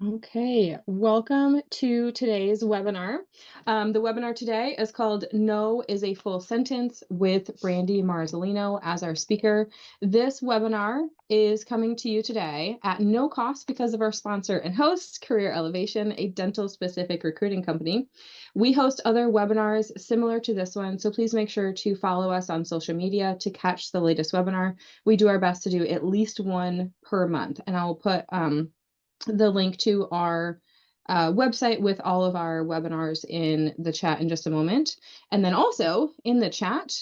Okay, welcome to today's webinar. The webinar today is called No is a Full Sentence with Brandi Marzolino as our speaker. This webinar is coming to you today at no cost because of our sponsor and host, Career Elevation, a dental-specific recruiting company. We host other webinars similar to this one, so please make sure to follow us on social media to catch the latest webinar. We do our best to do at least one per month, and I will put the link to our website with all of our webinars in the chat in just a moment. And then also in the chat,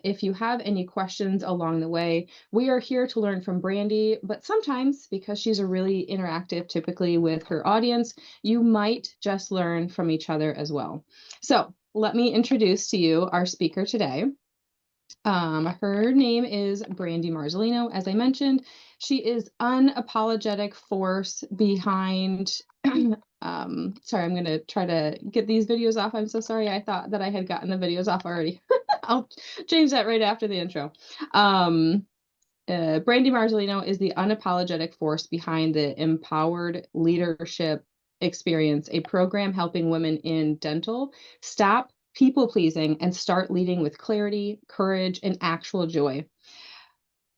if you have any questions along the way, we are here to learn from Brandi, but sometimes because she's a really interactive, typically with her audience, you might just learn from each other as well. So let me introduce to you our speaker today. Her name is Brandi Marzolino. As I mentioned, she is unapologetic force behind. Sorry, I'm going to try to get these videos off. I'm so sorry. I thought that I had gotten the videos off already. I'll change that right after the intro. Brandi Marzolino is the unapologetic force behind the Empowered LeadHERship Experience, a program helping women in dental stop people pleasing and start leading with clarity, courage, and actual joy.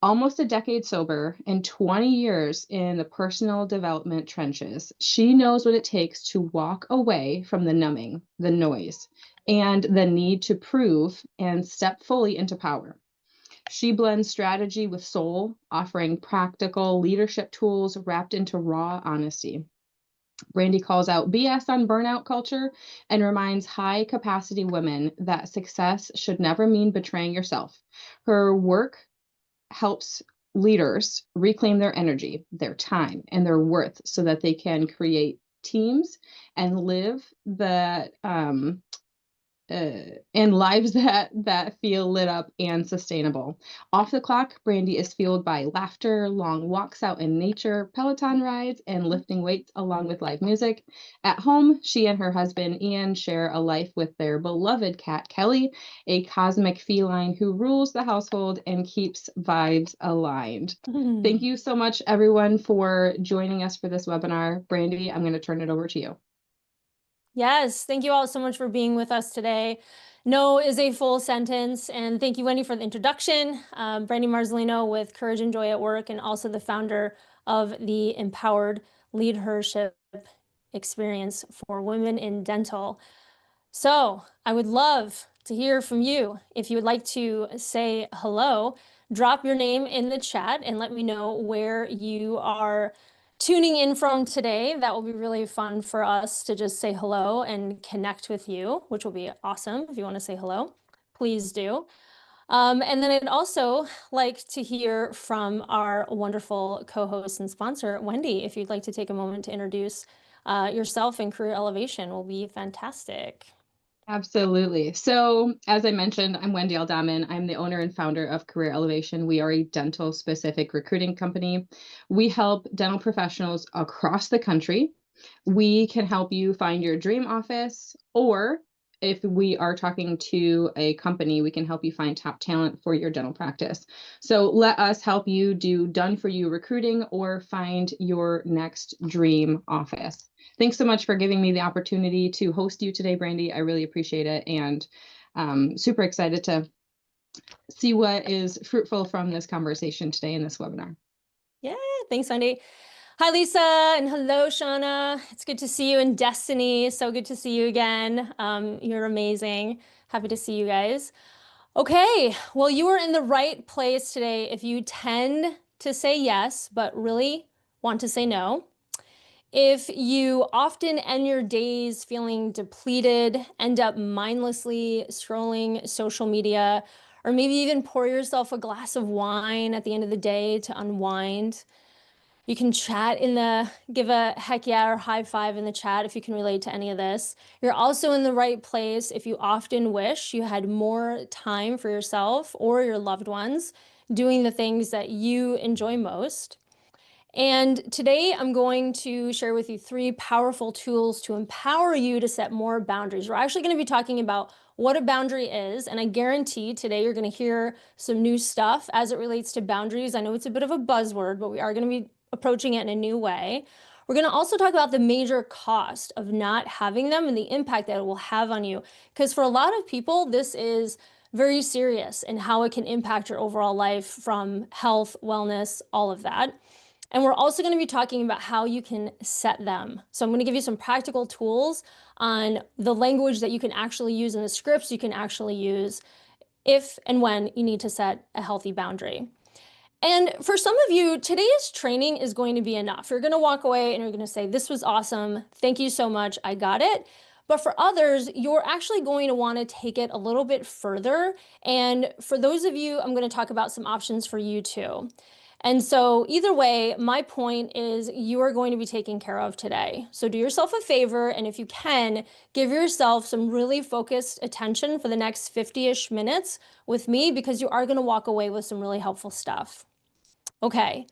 Almost a decade sober and 20 years in the personal development trenches, she knows what it takes to walk away from the numbing, the noise, and the need to prove and step fully into power. She blends strategy with soul, offering practical leadership tools wrapped into raw honesty. Brandi calls out BS on burnout culture and reminds high capacity women that success should never mean betraying yourself. Her work helps leaders reclaim their energy, their time, and their worth so that they can create teams and live the and lives that feel lit up and sustainable. Off the clock, Brandi is fueled by laughter, long walks out in nature, Peloton rides, and lifting weights along with live music. At home, she and her husband Ian share a life with their beloved cat Kelly, a cosmic feline who rules the household and keeps vibes aligned. Thank you so much, everyone, for joining us for this webinar. Brandi, I'm going to turn it over to you. Yes, thank you all so much for being with us today. No is a full sentence, and thank you, Wendy, for the introduction. Brandi Marzolino with Courage and Joy at Work, and also the founder of the Empowered LeadHERship Experience for women in dental. So I would love to hear from you. If you would like to say hello, drop your name in the chat and let me know where you are tuning in from today. That will be really fun for us to just say hello and connect with you, which will be awesome. If you want to say hello, please do. And then I'd also like to hear from our wonderful co-host and sponsor, Wendy. If you'd like to take a moment to introduce yourself and Career Elevation, will be fantastic. Absolutely. So, as I mentioned, I'm Wendy Aldaman. I'm the owner and founder of Career Elevation. We are a dental specific recruiting company. We help dental professionals across the country. We can help you find your dream office, or if we are talking to a company, we can help you find top talent for your dental practice. So let us help you do done for you recruiting or find your next dream office. Thanks so much for giving me the opportunity to host you today, Brandi. I really appreciate it, and super excited to see what is fruitful from this conversation today in this webinar. Yeah, thanks, Wendy. Hi, Lisa, and hello, Shauna. It's good to see you in Destiny. So good to see you again. You're amazing. Happy to see you guys. Okay, well, you are in the right place today if you tend to say yes, but really want to say no. If you often end your days feeling depleted, end up mindlessly scrolling social media, or maybe even pour yourself a glass of wine at the end of the day to unwind. You can chat give a heck yeah or high five in the chat if you can relate to any of this. You're also in the right place if you often wish you had more time for yourself or your loved ones doing the things that you enjoy most. And today I'm going to share with you 3 powerful tools to empower you to set more boundaries. We're actually going to be talking about what a boundary is, and I guarantee today you're going to hear some new stuff as it relates to boundaries. I know it's a bit of a buzzword, but we are going to be approaching it in a new way. We're going to also talk about the major cost of not having them and the impact that it will have on you. Because for a lot of people, this is very serious and how it can impact your overall life from health, wellness, all of that. And we're also going to be talking about how you can set them. So I'm going to give you some practical tools on the language that you can actually use and the scripts you can actually use if and when you need to set a healthy boundary. And for some of you, today's training is going to be enough. You're going to walk away and you're going to say, this was awesome. Thank you so much. I got it. But for others, you're actually going to want to take it a little bit further. And for those of you, I'm going to talk about some options for you too. And so either way, my point is you are going to be taken care of today. So do yourself a favor, and if you can, give yourself some really focused attention for the next 50-ish minutes with me, because you are going to walk away with some really helpful stuff. Okay.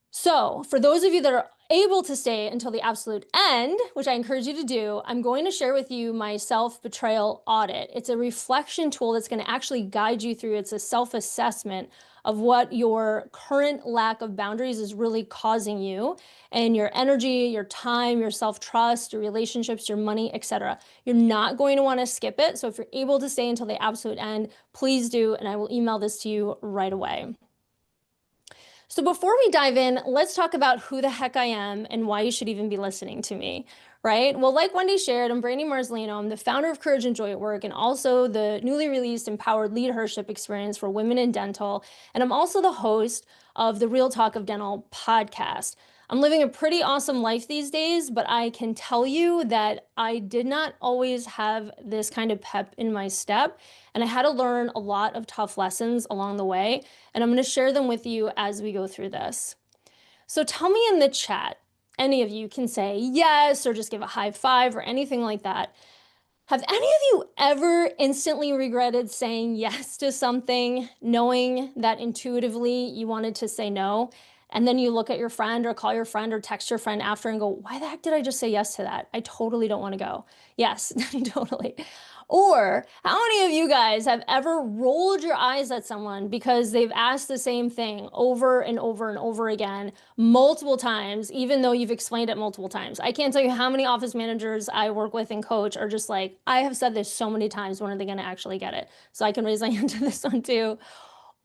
So for those of you that are able to stay until the absolute end, which I encourage you to do, I'm going to share with you my self-betrayal audit. It's a reflection tool that's going to actually guide you through. It's a self-assessment of what your current lack of boundaries is really causing you, and your energy, your time, your self-trust, your relationships, your money, etc. You're not going to want to skip it. So if you're able to stay until the absolute end, please do, and I will email this to you right away. So before we dive in, let's talk about who the heck I am and why you should even be listening to me, right? Well, like Wendy shared, I'm Brandi Marzolino. I'm the founder of Courage and Joy at Work, and also the newly released Empowered LeadHERship Experience for women in dental. And I'm also the host of the Real Talk of Dental podcast. I'm living a pretty awesome life these days, but I can tell you that I did not always have this kind of pep in my step, and I had to learn a lot of tough lessons along the way, and I'm going to share them with you as we go through this. So tell me in the chat, any of you can say yes or just give a high five or anything like that. Have any of you ever instantly regretted saying yes to something, knowing that intuitively you wanted to say no? And then you look at your friend or call your friend or text your friend after and go, why the heck did I just say yes to that? I totally don't want to go. Yes, totally. Or how many of you guys have ever rolled your eyes at someone because they've asked the same thing over and over and over again, multiple times, even though you've explained it multiple times? I can't tell you how many office managers I work with and coach are just like, I have said this so many times, when are they going to actually get it? So I can raise my hand to this one too.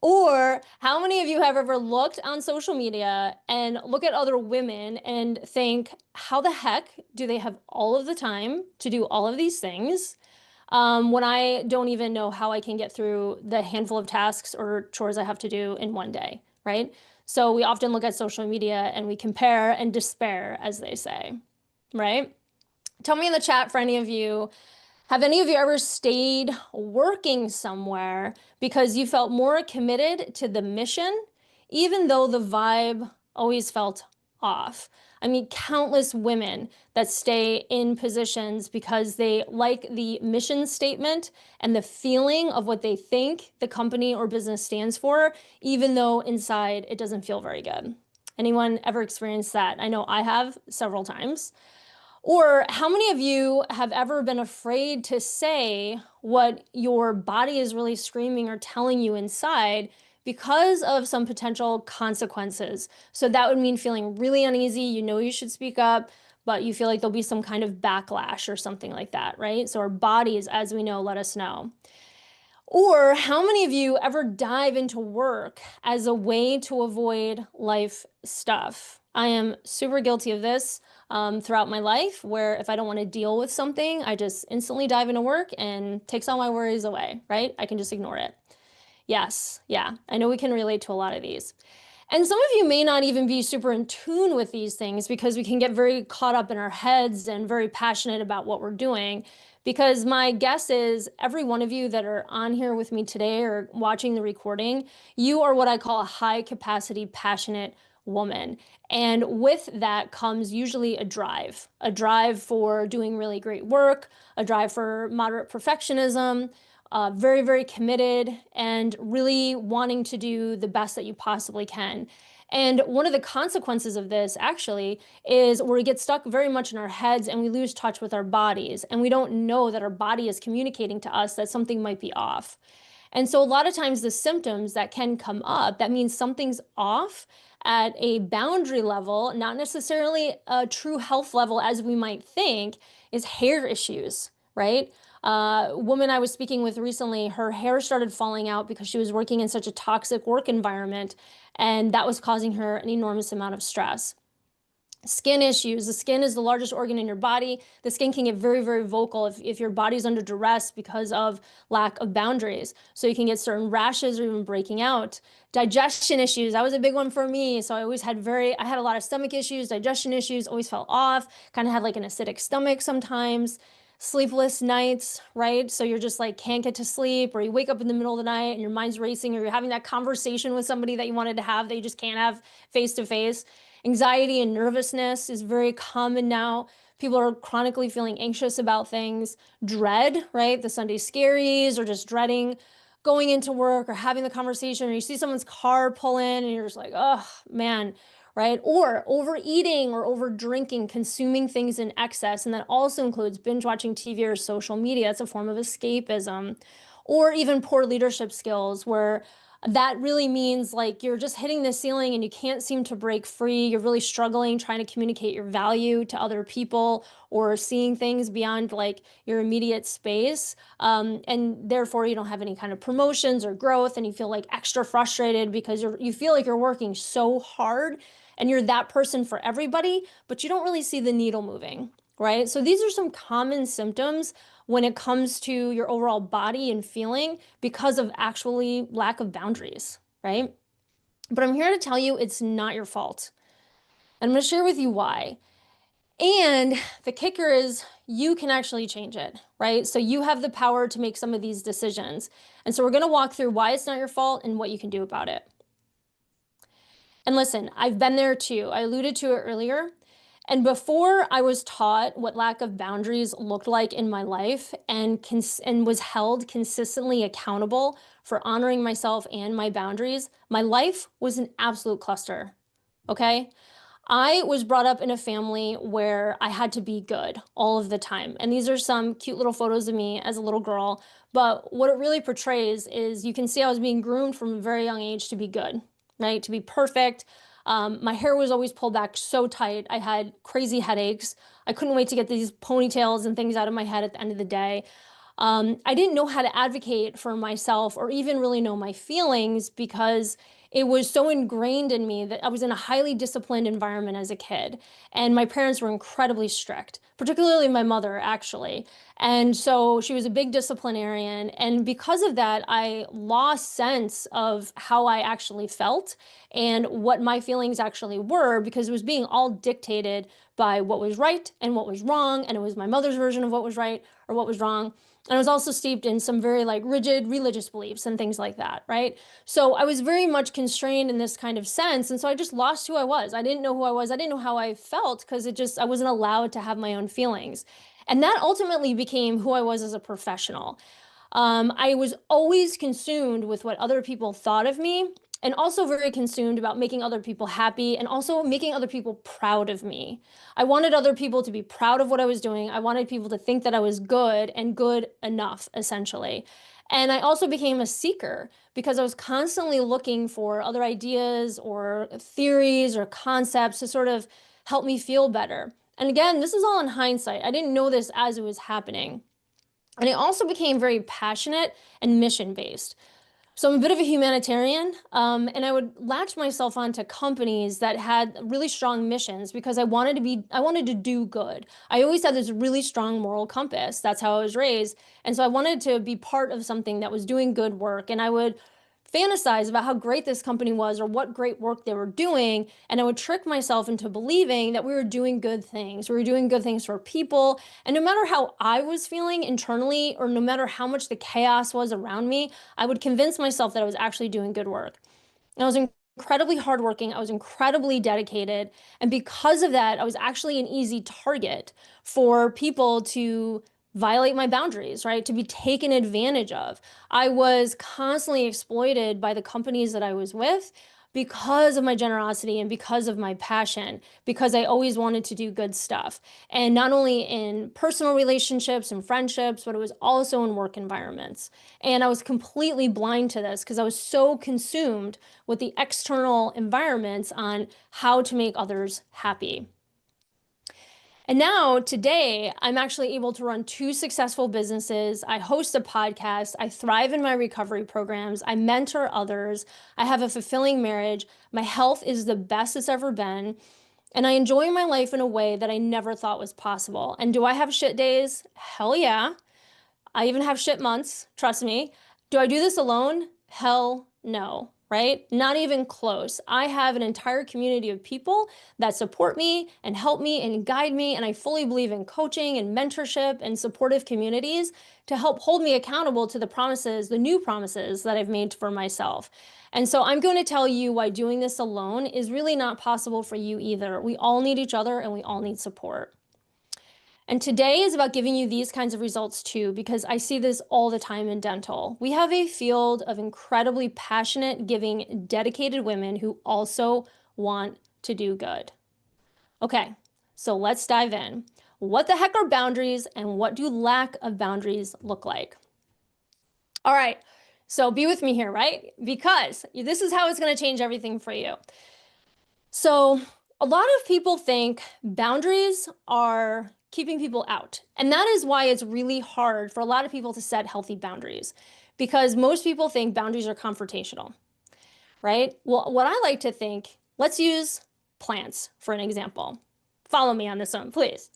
Or how many of you have ever looked on social media and look at other women and think, how the heck do they have all of the time to do all of these things when I don't even know how I can get through the handful of tasks or chores I have to do in one day, right? So we often look at social media and we compare and despair, as they say, right? Tell me in the chat for any of you, have any of you ever stayed working somewhere because you felt more committed to the mission, even though the vibe always felt off? I mean, countless women that stay in positions because they like the mission statement and the feeling of what they think the company or business stands for, even though inside it doesn't feel very good. Anyone ever experienced that? I know I have several times. Or how many of you have ever been afraid to say what your body is really screaming or telling you inside because of some potential consequences? So that would mean feeling really uneasy. You know you should speak up, but you feel like there'll be some kind of backlash or something like that, right? So our bodies, as we know, let us know. Or how many of you ever dive into work as a way to avoid life stuff? I am super guilty of this throughout my life, where if I don't want to deal with something, I just instantly dive into work and takes all my worries away, right? I can just ignore it. Yes, yeah, I know we can relate to a lot of these. And some of you may not even be super in tune with these things, because we can get very caught up in our heads and very passionate about what we're doing. Because my guess is every one of you that are on here with me today or watching the recording, you are what I call a high capacity, passionate woman. And with that comes usually a drive for doing really great work, a drive for moderate perfectionism, very, very committed, and really wanting to do the best that you possibly can. And one of the consequences of this actually is we get stuck very much in our heads and we lose touch with our bodies. And we don't know that our body is communicating to us that something might be off. And so a lot of times the symptoms that can come up, that means something's off at a boundary level, not necessarily a true health level as we might think, is hair issues, right? A woman I was speaking with recently, her hair started falling out because she was working in such a toxic work environment, and that was causing her an enormous amount of stress. Skin issues. The skin is the largest organ in your body. The skin can get very, very vocal if your body's under duress because of lack of boundaries. So you can get certain rashes or even breaking out. Digestion issues. That was a big one for me. So I had a lot of stomach issues, digestion issues, always fell off, kind of had like an acidic stomach sometimes. Sleepless nights, right? So you're just like can't get to sleep, or you wake up in the middle of the night and your mind's racing, or you're having that conversation with somebody that you wanted to have that you just can't have face to face. Anxiety and nervousness is very common now. People are chronically feeling anxious about things. Dread, right? The Sunday scaries, or just dreading going into work or having the conversation, or you see someone's car pull in and you're just like, oh man, right? Or overeating or over drinking, consuming things in excess. And that also includes binge watching TV or social media. It's a form of escapism. Or even poor leadership skills, where that really means like you're just hitting the ceiling and you can't seem to break free. You're really struggling trying to communicate your value to other people, or seeing things beyond like your immediate space. And therefore you don't have any kind of promotions or growth, and you feel like extra frustrated because you feel like you're working so hard and you're that person for everybody, but you don't really see the needle moving, right? So these are some common symptoms when it comes to your overall body and feeling because of actually lack of boundaries, right? But I'm here to tell you it's not your fault. And I'm going to share with you why. And the kicker is you can actually change it, right? So you have the power to make some of these decisions. And so we're going to walk through why it's not your fault and what you can do about it. And listen, I've been there too. I alluded to it earlier. And before I was taught what lack of boundaries looked like in my life, and was held consistently accountable for honoring myself and my boundaries, my life was an absolute cluster. Okay? I was brought up in a family where I had to be good all of the time. And these are some cute little photos of me as a little girl. But what it really portrays is you can see I was being groomed from a very young age to be good, right? To be perfect. My hair was always pulled back so tight. I had crazy headaches. I couldn't wait to get these ponytails and things out of my head at the end of the day. I didn't know how to advocate for myself or even really know my feelings because it was so ingrained in me that I was in a highly disciplined environment as a kid. And my parents were incredibly strict, particularly my mother, actually. And so she was a big disciplinarian. And because of that, I lost sense of how I actually felt and what my feelings actually were, because it was being all dictated by what was right and what was wrong. And it was my mother's version of what was right or what was wrong. And I was also steeped in some very like rigid religious beliefs and things like that, right? So I was very much constrained in this kind of sense. And so I just lost who I was. I didn't know who I was. I didn't know how I felt because I wasn't allowed to have my own feelings. And that ultimately became who I was as a professional. I was always consumed with what other people thought of me, and also very consumed about making other people happy and also making other people proud of me. I wanted other people to be proud of what I was doing. I wanted people to think that I was good and good enough, essentially. And I also became a seeker because I was constantly looking for other ideas or theories or concepts to sort of help me feel better. And again, this is all in hindsight. I didn't know this as it was happening. And I also became very passionate and mission based. So I'm a bit of a humanitarian, and I would latch myself onto companies that had really strong missions because I wanted to do good. I always had this really strong moral compass. That's how I was raised. And so I wanted to be part of something that was doing good work. And I would fantasize about how great this company was or what great work they were doing. And I would trick myself into believing that we were doing good things. We were doing good things for people. And no matter how I was feeling internally, or no matter how much the chaos was around me, I would convince myself that I was actually doing good work. And I was incredibly hardworking. I was incredibly dedicated. And because of that, I was actually an easy target for people to violate my boundaries, right? To be taken advantage of. I was constantly exploited by the companies that I was with because of my generosity and because of my passion, because I always wanted to do good stuff. And not only in personal relationships and friendships, but it was also in work environments. And I was completely blind to this because I was so consumed with the external environments on how to make others happy. And now today, I'm actually able to run 2 successful businesses. I host a podcast. I thrive in my recovery programs. I mentor others. I have a fulfilling marriage. My health is the best it's ever been. And I enjoy my life in a way that I never thought was possible. And do I have shit days? Hell yeah. I even have shit months, trust me. Do I do this alone? Hell no, right? Not even close. I have an entire community of people that support me and help me and guide me. And I fully believe in coaching and mentorship and supportive communities to help hold me accountable to the promises, the new promises that I've made for myself. And so I'm going to tell you why doing this alone is really not possible for you either. We all need each other and we all need support. And today is about giving you these kinds of results too, because I see this all the time in dental. We have a field of incredibly passionate, giving, dedicated women who also want to do good. Okay, so let's dive in. What the heck are boundaries and what do lack of boundaries look like? All right, so be with me here, right? Because this is how it's going to change everything for you. So a lot of people think boundaries are keeping people out. And that is why it's really hard for a lot of people to set healthy boundaries, because most people think boundaries are confrontational, right? Well, what I like to think, let's use plants for an example. Follow me on this one, please.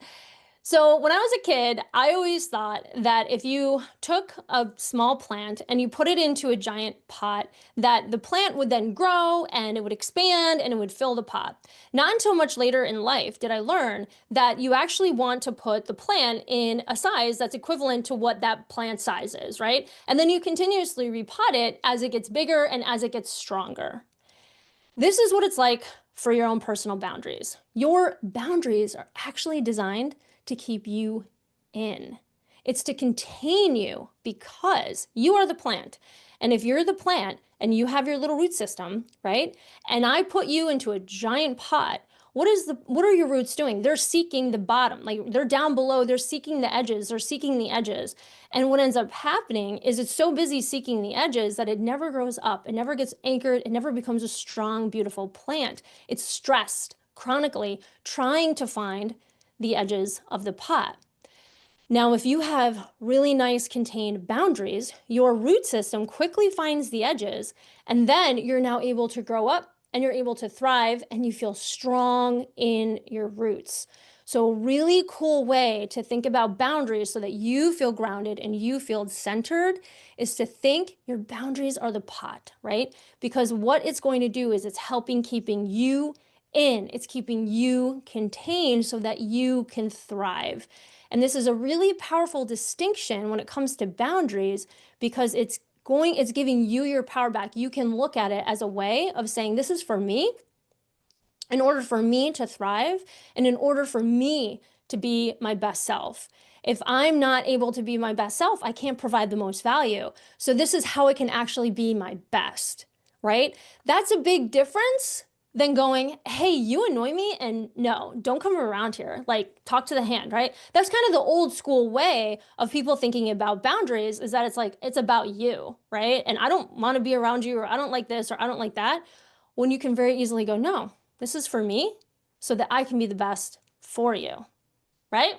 So when I was a kid, I always thought that if you took a small plant and you put it into a giant pot, that the plant would then grow and it would expand and it would fill the pot. Not until much later in life did I learn that you actually want to put the plant in a size that's equivalent to what that plant size is, right? And then you continuously repot it as it gets bigger and as it gets stronger. This is what it's like for your own personal boundaries. Your boundaries are actually designed to keep you in. It's to contain you because you are the plant. And if you're the plant and you have your little root system, right? And I put you into a giant pot, what are your roots doing? They're seeking the bottom, like they're down below, they're seeking the edges, they're seeking the edges. And what ends up happening is it's so busy seeking the edges that it never grows up, it never gets anchored, it never becomes a strong, beautiful plant. It's stressed chronically, trying to find the edges of the pot. Now, if you have really nice contained boundaries, your root system quickly finds the edges, and then you're now able to grow up and you're able to thrive and you feel strong in your roots. So a really cool way to think about boundaries so that you feel grounded and you feel centered is to think your boundaries are the pot, right? Because what it's going to do is it's helping keeping you in, it's keeping you contained so that you can thrive. And this is a really powerful distinction when it comes to boundaries because it's giving you your power back. You can look at it as a way of saying, this is for me, in order for me to thrive, and in order for me to be my best self. If I'm not able to be my best self, I can't provide the most value. So this is how I can actually be my best, right? That's a big difference than going, hey, you annoy me, and no, don't come around here. Like, talk to the hand, right? That's kind of the old school way of people thinking about boundaries, is that it's like, it's about you, right? And I don't want to be around you, or I don't like this, or I don't like that. When you can very easily go, no, this is for me so that I can be the best for you, right?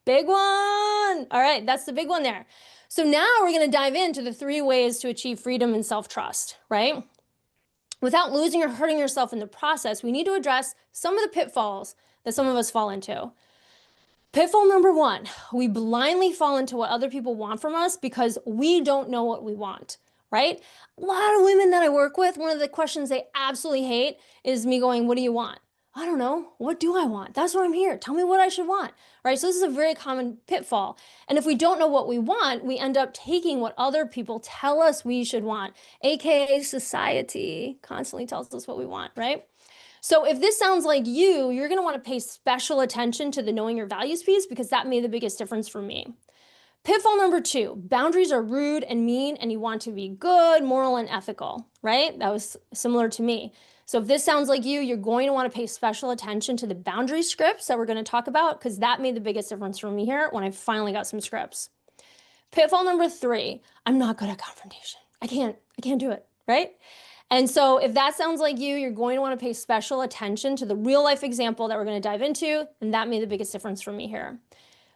Big one. All right, that's the big one there. So now we're going to dive into the 3 ways to achieve freedom and self-trust, right? Without losing or hurting yourself in the process, we need to address some of the pitfalls that some of us fall into. Pitfall number 1, we blindly fall into what other people want from us because we don't know what we want, right? A lot of women that I work with, one of the questions they absolutely hate is me going, what do you want? I don't know. What do I want? That's why I'm here. Tell me what I should want, right? So this is a very common pitfall. And if we don't know what we want, we end up taking what other people tell us we should want, AKA society constantly tells us what we want, right? So if this sounds like you're going to want to pay special attention to the knowing your values piece because that made the biggest difference for me. Pitfall number 2, boundaries are rude and mean and you want to be good, moral, and ethical, right? That was similar to me. So if this sounds like you, you're going to want to pay special attention to the boundary scripts that we're going to talk about, because that made the biggest difference for me here when I finally got some scripts. Pitfall number 3, I'm not good at confrontation. I can't do it, right? And so if that sounds like you, you're going to want to pay special attention to the real life example that we're going to dive into, and that made the biggest difference for me here.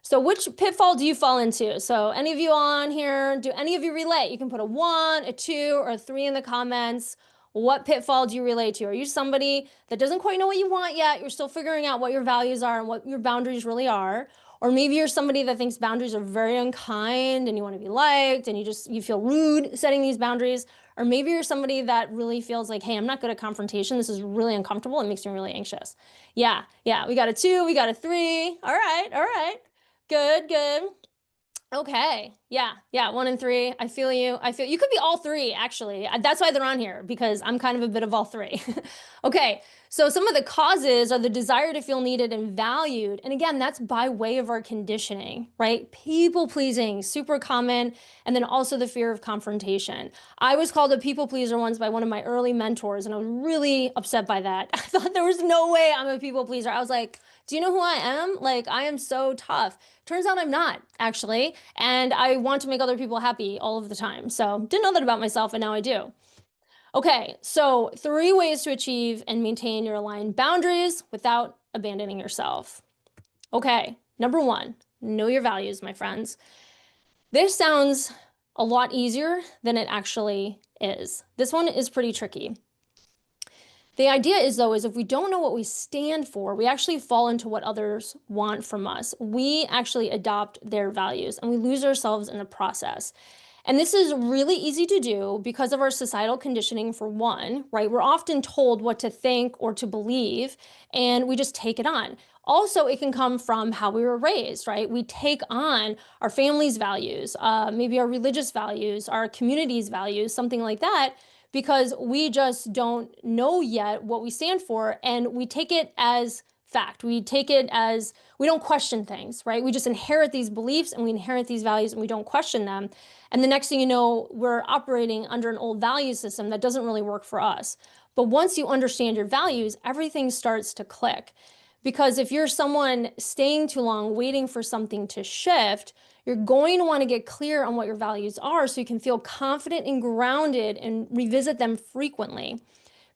So which pitfall do you fall into? So any of you on here, do any of you relate? You can put a 1, a 2, or a 3 in the comments. What pitfall do you relate to? Are you somebody that doesn't quite know what you want yet? You're still figuring out what your values are and what your boundaries really are. Or maybe you're somebody that thinks boundaries are very unkind and you want to be liked and you feel rude setting these boundaries. Or maybe you're somebody that really feels like, hey, I'm not good at confrontation. This is really uncomfortable. It makes me really anxious. Yeah, we got a 2, we got a 3. All right. Good. Okay. Yeah. 1 and 3. I feel you. You could be all 3, actually. That's why they're on here, because I'm kind of a bit of all 3. Okay. So some of the causes are the desire to feel needed and valued. And again, that's by way of our conditioning, right? People pleasing, super common. And then also the fear of confrontation. I was called a people pleaser once by one of my early mentors, and I was really upset by that. I thought there was no way I'm a people pleaser. I was like, do you know who I am? Like, I am so tough. Turns out I'm not, actually. And I want to make other people happy all of the time. So didn't know that about myself, and now I do. Okay, so 3 ways to achieve and maintain your aligned boundaries without abandoning yourself. Okay, number 1, know your values, my friends. This sounds a lot easier than it actually is. This one is pretty tricky. The idea is, though, is if we don't know what we stand for, we actually fall into what others want from us. We actually adopt their values and we lose ourselves in the process. And this is really easy to do because of our societal conditioning, for one, right? We're often told what to think or to believe, and we just take it on. Also, it can come from how we were raised, right? We take on our family's values, maybe our religious values, our community's values, something like that, because we just don't know yet what we stand for, and we take it as fact. We take it as, we don't question things, right? We just inherit these beliefs and we inherit these values and we don't question them. And the next thing you know, we're operating under an old value system that doesn't really work for us. But once you understand your values, everything starts to click. Because if you're someone staying too long, waiting for something to shift, you're going to want to get clear on what your values are so you can feel confident and grounded and revisit them frequently.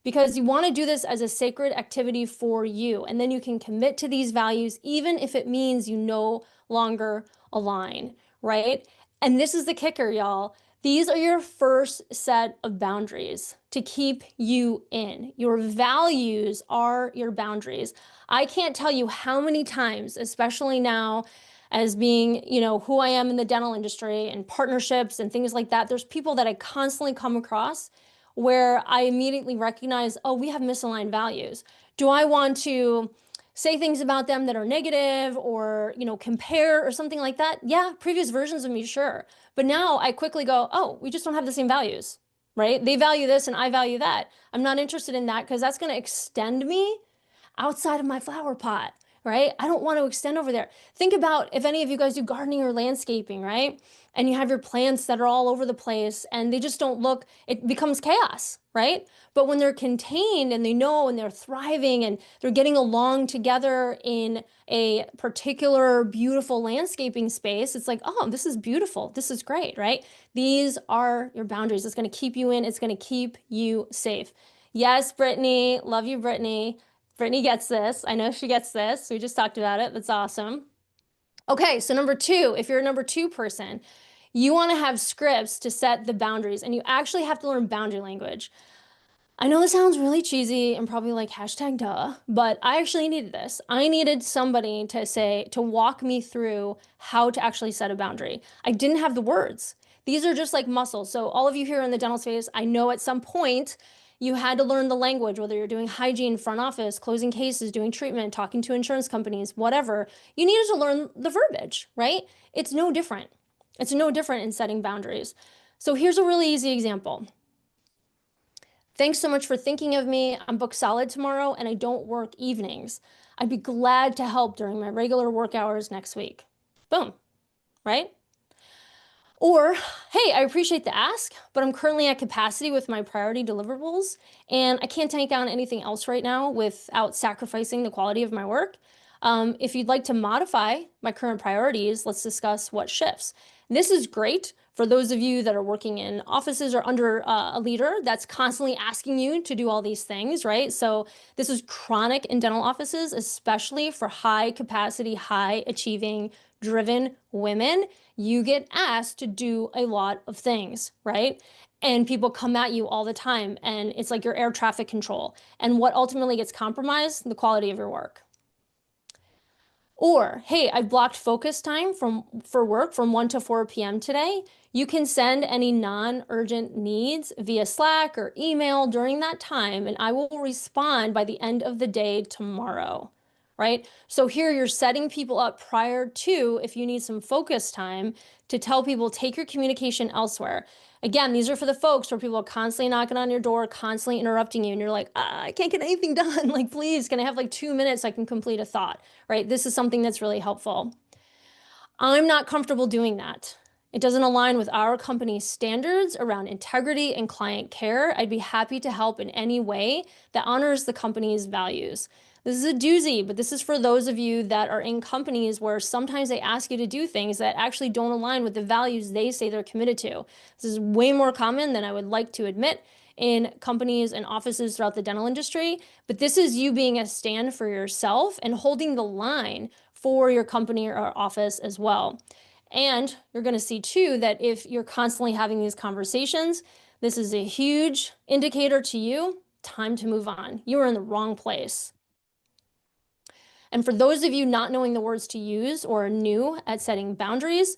Because you want to do this as a sacred activity for you. And then you can commit to these values, even if it means you no longer align, right? And this is the kicker, y'all. These are your first set of boundaries to keep you in. Your values are your boundaries. I can't tell you how many times, especially now as being, who I am in the dental industry and partnerships and things like that, there's people that I constantly come across where I immediately recognize, oh, we have misaligned values. Do I want to say things about them that are negative or, compare or something like that? Yeah, previous versions of me, sure. But now I quickly go, oh, we just don't have the same values, right? They value this and I value that. I'm not interested in that because that's going to extend me outside of my flower pot, right? I don't want to extend over there. Think about if any of you guys do gardening or landscaping, right? And you have your plants that are all over the place and they just don't look, it becomes chaos, right? But when they're contained and they know and they're thriving and they're getting along together in a particular beautiful landscaping space, it's like, oh, this is beautiful. This is great, right? These are your boundaries. It's going to keep you in. It's going to keep you safe. Yes, Brittany. Love you, Brittany. Brittany gets this. I know she gets this. We just talked about it. That's awesome. Okay, so number 2, if you're a number 2 person, you want to have scripts to set the boundaries, and you actually have to learn boundary language. I know this sounds really cheesy and probably like hashtag duh, but I actually needed this. I needed somebody to walk me through how to actually set a boundary. I didn't have the words. These are just like muscles. So all of you here in the dental space, I know at some point you had to learn the language, whether you're doing hygiene, front office, closing cases, doing treatment, talking to insurance companies, whatever. You needed to learn the verbiage, right? It's no different. It's no different in setting boundaries. So here's a really easy example. Thanks so much for thinking of me. I'm booked solid tomorrow and I don't work evenings. I'd be glad to help during my regular work hours next week. Boom, right? Or, hey, I appreciate the ask, but I'm currently at capacity with my priority deliverables, and I can't take on anything else right now without sacrificing the quality of my work. If you'd like to modify my current priorities, let's discuss what shifts. This is great for those of you that are working in offices or under a leader that's constantly asking you to do all these things, right? So this is chronic in dental offices, especially for high capacity, high achieving, driven women. You get asked to do a lot of things, right? And people come at you all the time, and it's like your air traffic control. And what ultimately gets compromised? The quality of your work. Or, hey, I've blocked focus time for work from 1 to 4 p.m. today. You can send any non-urgent needs via Slack or email during that time, and I will respond by the end of the day tomorrow, right? So here you're setting people up prior to, if you need some focus time, to tell people, take your communication elsewhere. Again, these are for the folks where people are constantly knocking on your door, constantly interrupting you, and you're like, I can't get anything done. Like, please, can I have like 2 minutes so I can complete a thought, right? This is something that's really helpful. I'm not comfortable doing that. It doesn't align with our company's standards around integrity and client care. I'd be happy to help in any way that honors the company's values. This is a doozy, but this is for those of you that are in companies where sometimes they ask you to do things that actually don't align with the values they say they're committed to. This is way more common than I would like to admit in companies and offices throughout the dental industry, but this is you being a stand for yourself and holding the line for your company or office as well. And you're going to see too that if you're constantly having these conversations, this is a huge indicator to you, time to move on. You are in the wrong place. And for those of you not knowing the words to use or new at setting boundaries,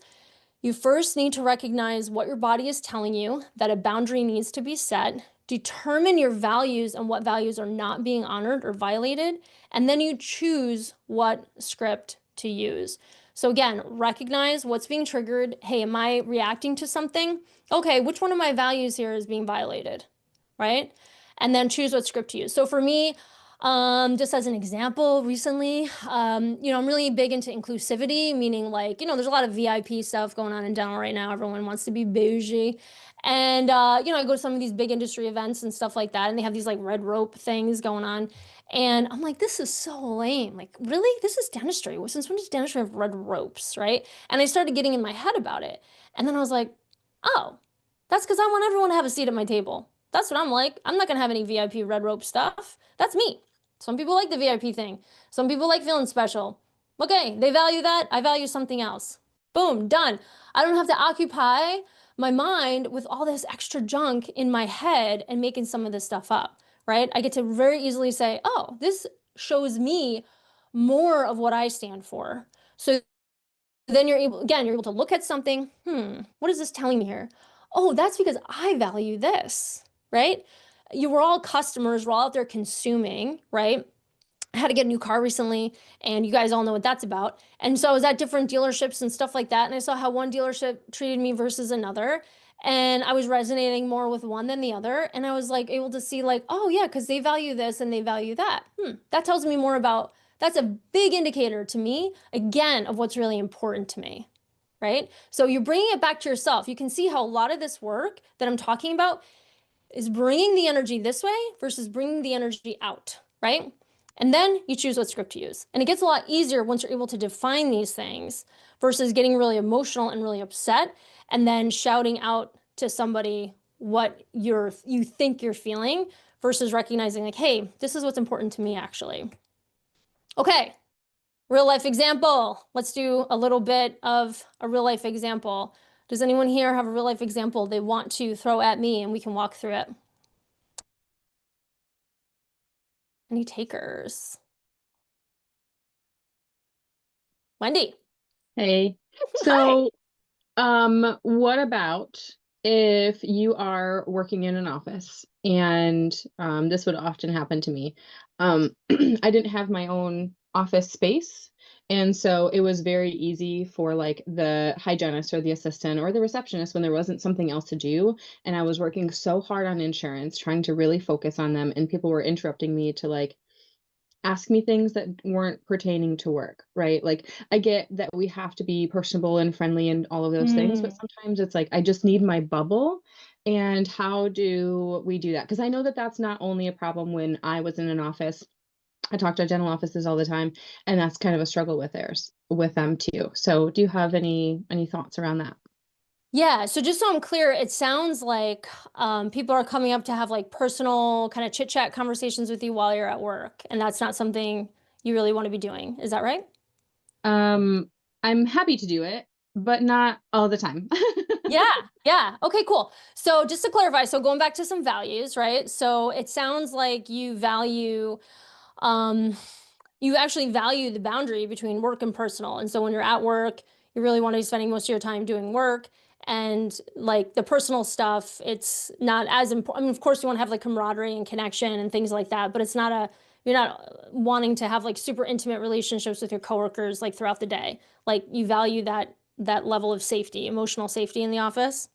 you first need to recognize what your body is telling you that a boundary needs to be set, determine your values and what values are not being honored or violated, and then you choose what script to use. So again, recognize what's being triggered. Hey, am I reacting to something? Okay, which one of my values here is being violated, right? And then choose what script to use. So for me, just as an example, recently, I'm really big into inclusivity, meaning like, there's a lot of VIP stuff going on in dental right now. Everyone wants to be bougie. And, I go to some of these big industry events and stuff like that, and they have these like red rope things going on. And I'm like, this is so lame. Like, really? This is dentistry. Well, since when does dentistry have red ropes, right? And I started getting in my head about it. And then I was like, oh, that's because I want everyone to have a seat at my table. That's what I'm like. I'm not going to have any VIP red rope stuff. That's me. Some people like the VIP thing. Some people like feeling special. Okay, they value that. I value something else. Boom, done. I don't have to occupy my mind with all this extra junk in my head and making some of this stuff up, right? I get to very easily say, oh, this shows me more of what I stand for. So then you're able to look at something, what is this telling me here? Oh, that's because I value this, right? You were all customers, we're all out there consuming, right? I had to get a new car recently, and you guys all know what that's about. And so I was at different dealerships and stuff like that, and I saw how one dealership treated me versus another. And I was resonating more with one than the other. And I was like able to see, like, oh yeah, because they value this and they value that. That tells me more about, that's a big indicator to me, again, of what's really important to me, right? So you're bringing it back to yourself. You can see how a lot of this work that I'm talking about is bringing the energy this way versus bringing the energy out, right? And then you choose what script to use. And it gets a lot easier once you're able to define these things versus getting really emotional and really upset and then shouting out to somebody what you think you're feeling versus recognizing like, hey, this is what's important to me actually. Okay, real life example. Let's do a little bit of a real life example. Does anyone here have a real life example they want to throw at me and we can walk through it? Any takers? Wendy. Hey. Hi. So, what about if you are working in an office and this would often happen to me. I didn't have my own office space, and so it was very easy for like the hygienist or the assistant or the receptionist when there wasn't something else to do, and I was working so hard on insurance, trying to really focus on them, and people were interrupting me to like ask me things that weren't pertaining to work, right? Like, I get that we have to be personable and friendly and all of those things, but Mm. sometimes it's like, I just need my bubble. And how do we do that? Because I know that that's not only a problem when I was in an office. I talk to dental offices all the time, and that's kind of a struggle with them too. So, do you have any thoughts around that? Yeah, so just so I'm clear, it sounds like people are coming up to have like personal kind of chit chat conversations with you while you're at work, and that's not something you really want to be doing. Is that right? Um, I'm happy to do it, but not all the time. Yeah, yeah. Okay, cool. So just to clarify, so going back to some values, right? So it sounds like um, you actually value the boundary between work and personal. And so when you're at work, you really want to be spending most of your time doing work. And like the personal stuff, it's not as important. I mean, of course, you want to have like camaraderie and connection and things like that, but you're not wanting to have like super intimate relationships with your coworkers like throughout the day. Like you value that level of safety, emotional safety in the office.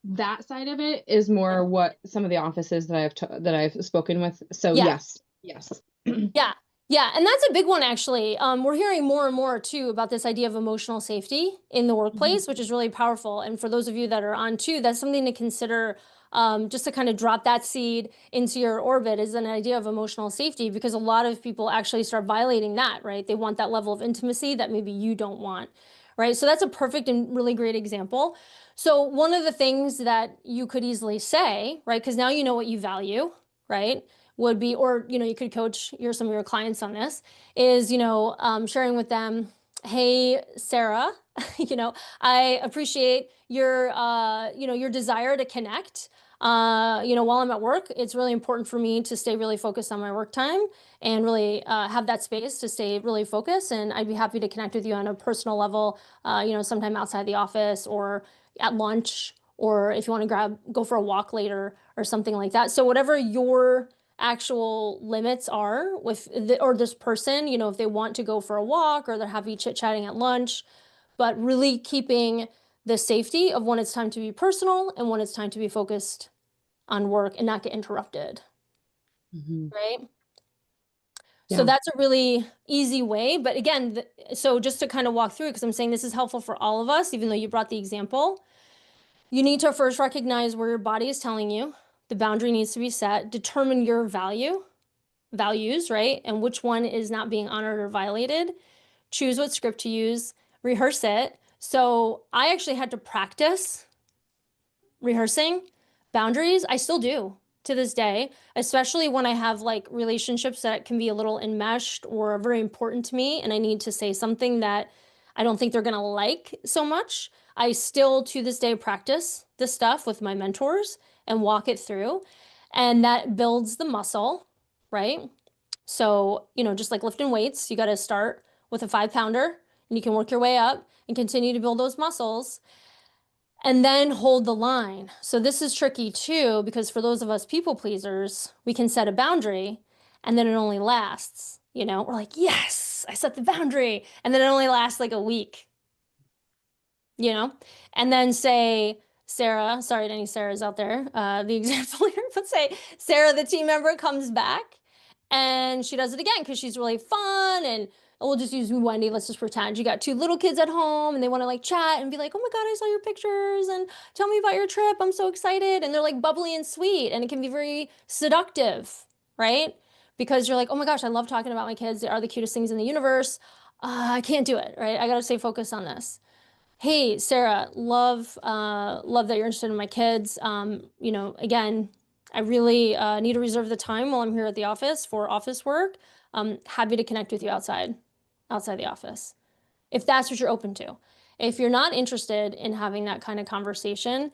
That side of it is Yeah. more what some of the offices that I've spoken with. So Yeah. yes, yes. Yeah. Yeah. And that's a big one, actually. We're hearing more and more, too, about this idea of emotional safety in the Mhm. workplace, which is really powerful. And for those of you that are on, too, that's something to consider just to kind of drop that seed into your orbit is an idea of emotional safety because a lot of people actually start violating that, right? They want that level of intimacy that maybe you don't want, right? So that's a perfect and really great example. So, one of the things that you could easily say, right? Because now you know what you value, right? Would be, or you could coach some of your clients on this, is sharing with them, hey Sarah, I appreciate your desire to connect. While I'm at work, it's really important for me to stay really focused on my work time and really have that space to stay really focused. And I'd be happy to connect with you on a personal level, sometime outside the office or at lunch, or if you want to go for a walk later or something like that. So whatever your actual limits are with or this person, if they want to go for a walk or they're happy chit-chatting at lunch, but really keeping the safety of when it's time to be personal and when it's time to be focused on work and not get interrupted, Mhm. right? So Yeah. that's a really easy way. But again, so just to kind of walk through, because I'm saying this is helpful for all of us, even though you brought the example, you need to first recognize where your body is telling you the boundary needs to be set, determine your values, right? And which one is not being honored or violated. Choose what script to use, rehearse it. So I actually had to practice rehearsing boundaries. I still do to this day, especially when I have like relationships that can be a little enmeshed or very important to me, and I need to say something that I don't think they're gonna like so much. I still to this day practice this stuff with my mentors and walk it through, and that builds the muscle, right? So, just like lifting weights, you got to start with a 5 pounder and you can work your way up and continue to build those muscles and then hold the line. So, this is tricky too, because for those of us people pleasers, we can set a boundary and then it only lasts, we're like, yes, I set the boundary. And then it only lasts like a week, you know? And then say, Sarah, sorry to any Sarahs out there, the example here, but say Sarah, the team member, comes back and she does it again because she's really fun. And we'll just use Wendy. Let's just pretend you got two little kids at home and they want to like chat and be like, oh my God, I saw your pictures and tell me about your trip. I'm so excited. And they're like bubbly and sweet and it can be very seductive, right? Because you're like, oh my gosh, I love talking about my kids. They are the cutest things in the universe. I can't do it, right? I got to stay focused on this. Hey, Sarah, love that you're interested in my kids. Again, I really need to reserve the time while I'm here at the office for office work. Happy to connect with you outside the office, if that's what you're open to. If you're not interested in having that kind of conversation,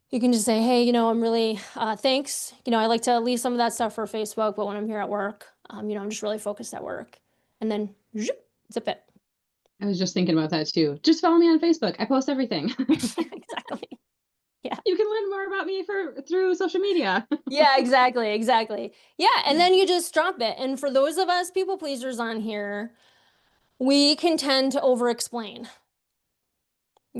you can just say, hey, I'm really, thanks. I like to leave some of that stuff for Facebook, but when I'm here at work, I'm just really focused at work. And then zip it. I was just thinking about that too. Just follow me on Facebook. I post everything. Yeah, exactly. Yeah. You can learn more about me through social media. Yeah, exactly, exactly. Yeah, and then you just drop it. And for those of us people pleasers on here, we can tend to over explain.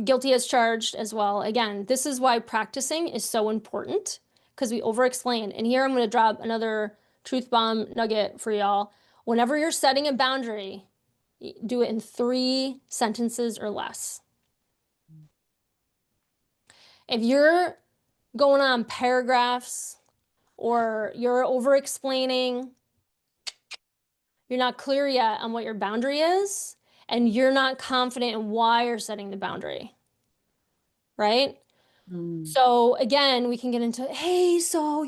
Guilty as charged as well. Again, this is why practicing is so important because we over explain. And here I'm going to drop another truth bomb nugget for y'all. Whenever you're setting a boundary, do it in 3 sentences or less. If you're going on paragraphs or you're over explaining, you're not clear yet on what your boundary is, and you're not confident in why you're setting the boundary, right? So again, we can get into, hey, so,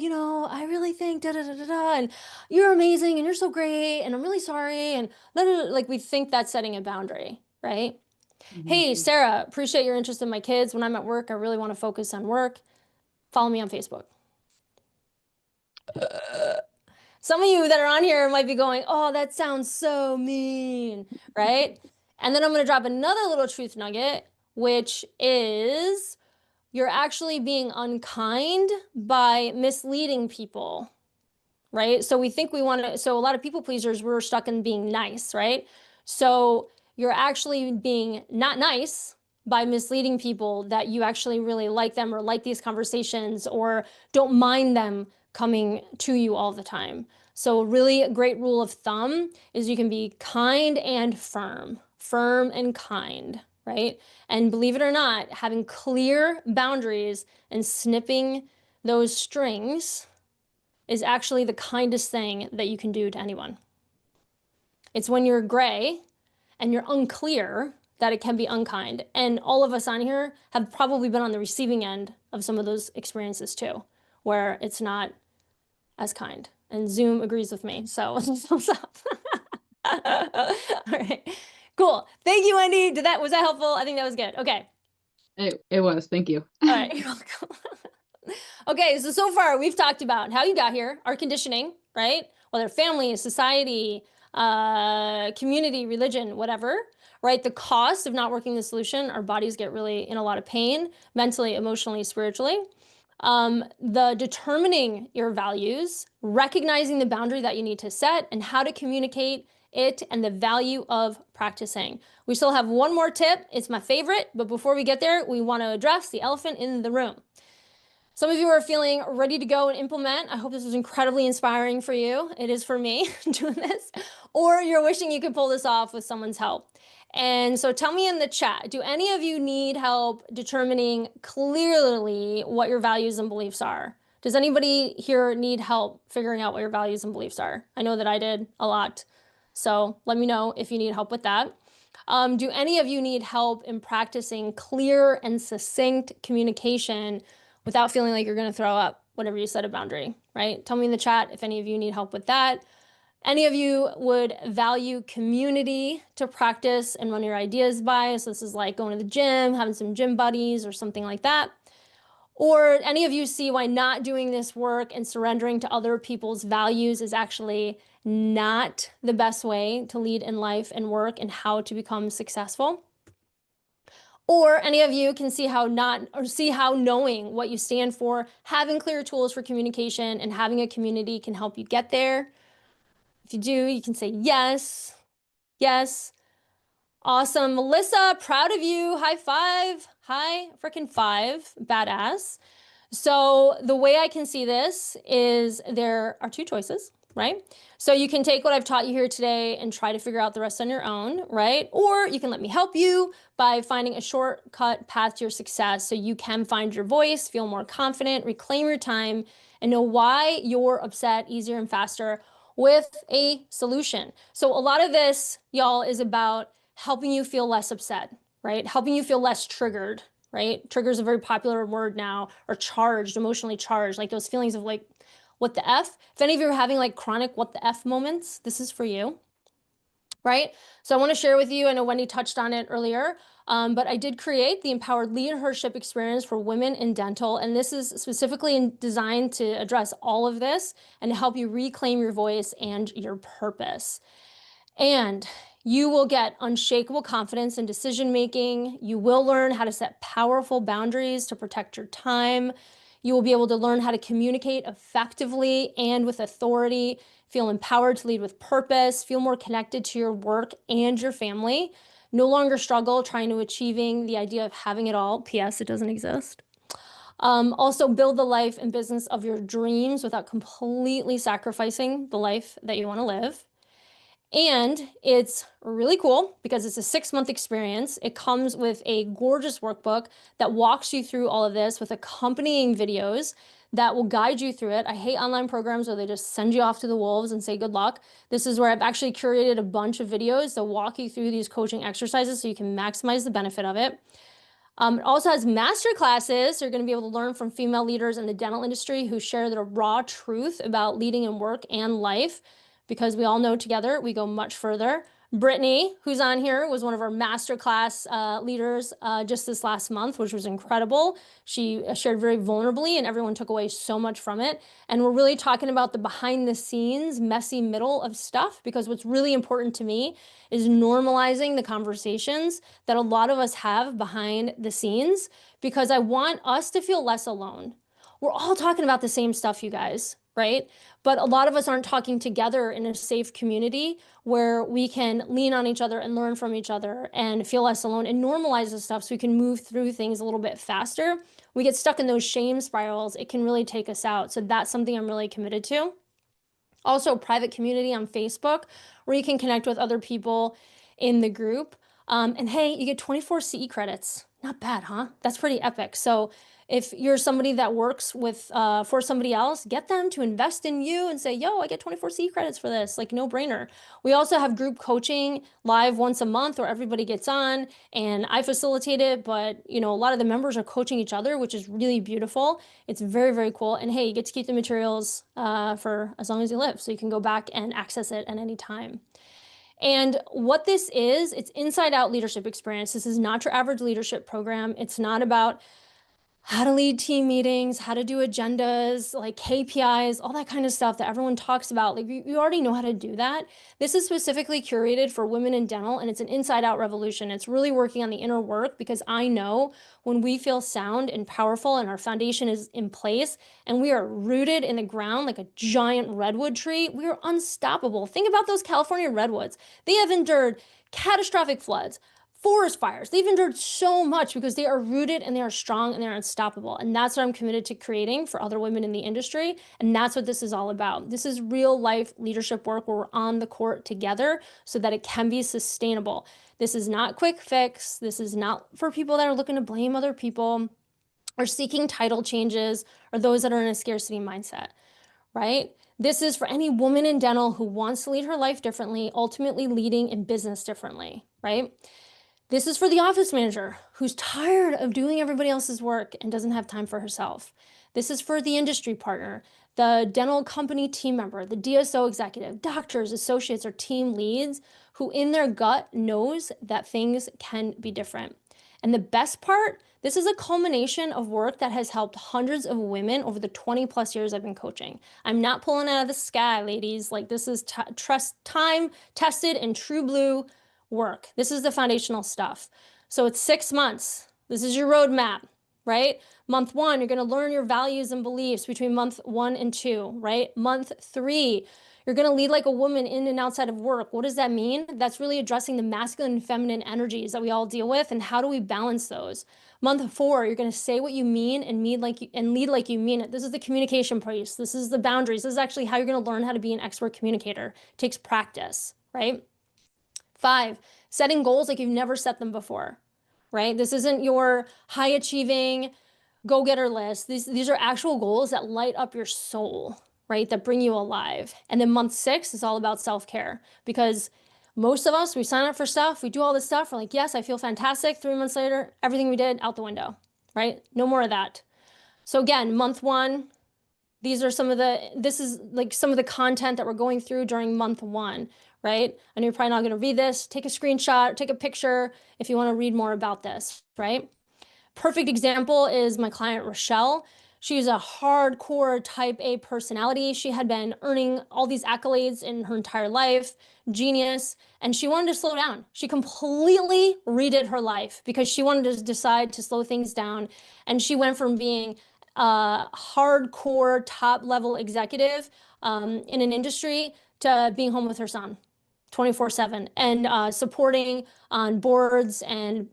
I really think da da da da da, and you're amazing and you're so great, and I'm really sorry, and like we think that's setting a boundary, right? Hey, Sarah, appreciate your interest in my kids. When I'm at work, I really want to focus on work. Follow me on Facebook. Some of you that are on here might be going, oh, that sounds so mean, right? And then I'm going to drop another little truth nugget, which is you're actually being unkind by misleading people, right? So we think we want to, so a lot of people pleasers, we're stuck in being nice, right? So you're actually being not nice by misleading people that you actually really like them or like these conversations or don't mind them coming to you all the time. So really a great rule of thumb is you can be kind and firm and kind, right? And believe it or not, having clear boundaries and snipping those strings is actually the kindest thing that you can do to anyone. It's when you're gray and you're unclear that it can be unkind. And all of us on here have probably been on the receiving end of some of those experiences too, where it's not as kind. And Zoom agrees with me, so thumbs up. All right, cool. Thank you, Wendy. Was that helpful? I think that was good. Okay. It was. Thank you. All right, you're welcome. Okay, so far we've talked about how you got here, our conditioning, right? Whether family, society, community, religion, whatever, right? The cost of not working the solution, our bodies get really in a lot of pain, mentally, emotionally, spiritually. The determining your values, recognizing the boundary that you need to set, and how to communicate it, and the value of practicing. We still have one more tip. It's my favorite, but before we get there, we want to address the elephant in the room. Some of you are feeling ready to go and implement. I hope this was incredibly inspiring for you. It is for me doing this. Or you're wishing you could pull this off with someone's help. And so tell me in the chat, do any of you need help determining clearly what your values and beliefs are? Does anybody here need help figuring out what your values and beliefs are? I know that I did a lot. So let me know if you need help with that. Do any of you need help in practicing clear and succinct communication without feeling like you're going to throw up whenever you set a boundary, right? Tell me in the chat if any of you need help with that. Any of you would value community to practice and run your ideas by. So this is like going to the gym, having some gym buddies or something like that. Or any of you see why not doing this work and surrendering to other people's values is actually not the best way to lead in life and work and how to become successful. Or any of you can see how knowing what you stand for, having clear tools for communication, and having a community can help you get there. If you do, you can say yes, yes. Awesome. Melissa, proud of you. High five. High freaking five. Badass. So the way I can see this is there are 2 choices, right? So you can take what I've taught you here today and try to figure out the rest on your own, right? Or you can let me help you by finding a shortcut path to your success so you can find your voice, feel more confident, reclaim your time, and know why you're upset easier and faster with a solution. So a lot of this, y'all, is about helping you feel less upset, right? Helping you feel less triggered, right? Trigger is a very popular word now, or charged, emotionally charged, like those feelings of like, what the F? If any of you are having like chronic what the F moments, this is for you, right? So I want to share with you, I know Wendy touched on it earlier, but I did create the Empowered LeadHERship Experience for women in dental, and this is specifically designed to address all of this and to help you reclaim your voice and your purpose. And you will get unshakable confidence in decision making. You will learn how to set powerful boundaries to protect your time. You will be able to learn how to communicate effectively and with authority, feel empowered to lead with purpose, feel more connected to your work and your family, no longer struggle trying to achieving the idea of having it all. P.S. It doesn't exist. Also build the life and business of your dreams without completely sacrificing the life that you want to live. And it's really cool because it's a 6-month experience. It comes with a gorgeous workbook that walks you through all of this with accompanying videos that will guide you through it. I hate online programs where they just send you off to the wolves and say good luck. This is where I've actually curated a bunch of videos that walk you through these coaching exercises so you can maximize the benefit of it. It also has master classes. You're going to be able to learn from female leaders in the dental industry who share their raw truth about leading in work and life, because we all know together we go much further. Brittany, who's on here, was one of our masterclass leaders just this last month, which was incredible. She shared very vulnerably, and everyone took away so much from it. And we're really talking about the behind the scenes, messy middle of stuff, because what's really important to me is normalizing the conversations that a lot of us have behind the scenes, because I want us to feel less alone. We're all talking about the same stuff, you guys, right? But a lot of us aren't talking together in a safe community where we can lean on each other and learn from each other and feel less alone and normalize the stuff so we can move through things a little bit faster. We get stuck in those shame spirals. It can really take us out. So that's something I'm really committed to. Also, a private community on Facebook where you can connect with other people in the group. And hey, you get 24 CE credits. Not bad, huh? That's pretty epic. So if you're somebody that works with for somebody else, get them to invest in you and say, yo, I get 24 CE credits for this. Like, no brainer. We also have group coaching live once a month where everybody gets on and I facilitate it, but a lot of the members are coaching each other, which is really beautiful. It's very, very cool. And hey, you get to keep the materials for as long as you live, so you can go back and access it at any time. And what this is, it's inside out leadership experience. This is not your average leadership program. It's not about how to lead team meetings, how to do agendas, like KPIs, all that kind of stuff that everyone talks about. Like you already know how to do that. This is specifically curated for women in dental, and it's an inside out revolution. It's really working on the inner work, because I know when we feel sound and powerful and our foundation is in place and we are rooted in the ground like a giant redwood tree, we are unstoppable. Think about those California redwoods. They have endured catastrophic floods, forest fires. They've endured so much because they are rooted and they are strong and they're unstoppable. And that's what I'm committed to creating for other women in the industry. And that's what this is all about. This is real life leadership work where we're on the court together so that it can be sustainable. This is not quick fix. This is not for people that are looking to blame other people or seeking title changes or those that are in a scarcity mindset, right? This is for any woman in dental who wants to lead her life differently, ultimately leading in business differently, right? This is for the office manager who's tired of doing everybody else's work and doesn't have time for herself. This is for the industry partner, the dental company team member, the DSO executive, doctors, associates, or team leads who in their gut knows that things can be different. And the best part, this is a culmination of work that has helped hundreds of women over the 20 plus years I've been coaching. I'm not pulling out of the sky, ladies. Like, this is time tested and true blue work. This is the foundational stuff. So it's 6 months. This is your roadmap, right? Month 1, you're going to learn your values and beliefs between month 1 and 2, right? Month 3, you're going to lead like a woman in and outside of work. What does that mean? That's really addressing the masculine and feminine energies that we all deal with, and how do we balance those? Month 4, you're going to say what you mean and lead like you mean it. This is the communication piece. This is the boundaries. This is actually how you're going to learn how to be an expert communicator. It takes practice, right? 5, setting goals like you've never set them before, right? This isn't your high achieving go-getter list. These are actual goals that light up your soul, right? That bring you alive. And then month 6 is all about self-care, because most of us, we sign up for stuff, we do all this stuff, we're like, yes, I feel fantastic. 3 months later, everything we did out the window, right? No more of that. So again, month 1, this is like some of the content that we're going through during month 1, right? And you're probably not going to read this. Take a screenshot, take a picture if you want to read more about this, right? Perfect example is my client, Rochelle. She's a hardcore type A personality. She had been earning all these accolades in her entire life, genius, and she wanted to slow down. She completely redid her life because she wanted to decide to slow things down. And she went from being a hardcore top level executive in an industry to being home with her son 24/7 and supporting on boards and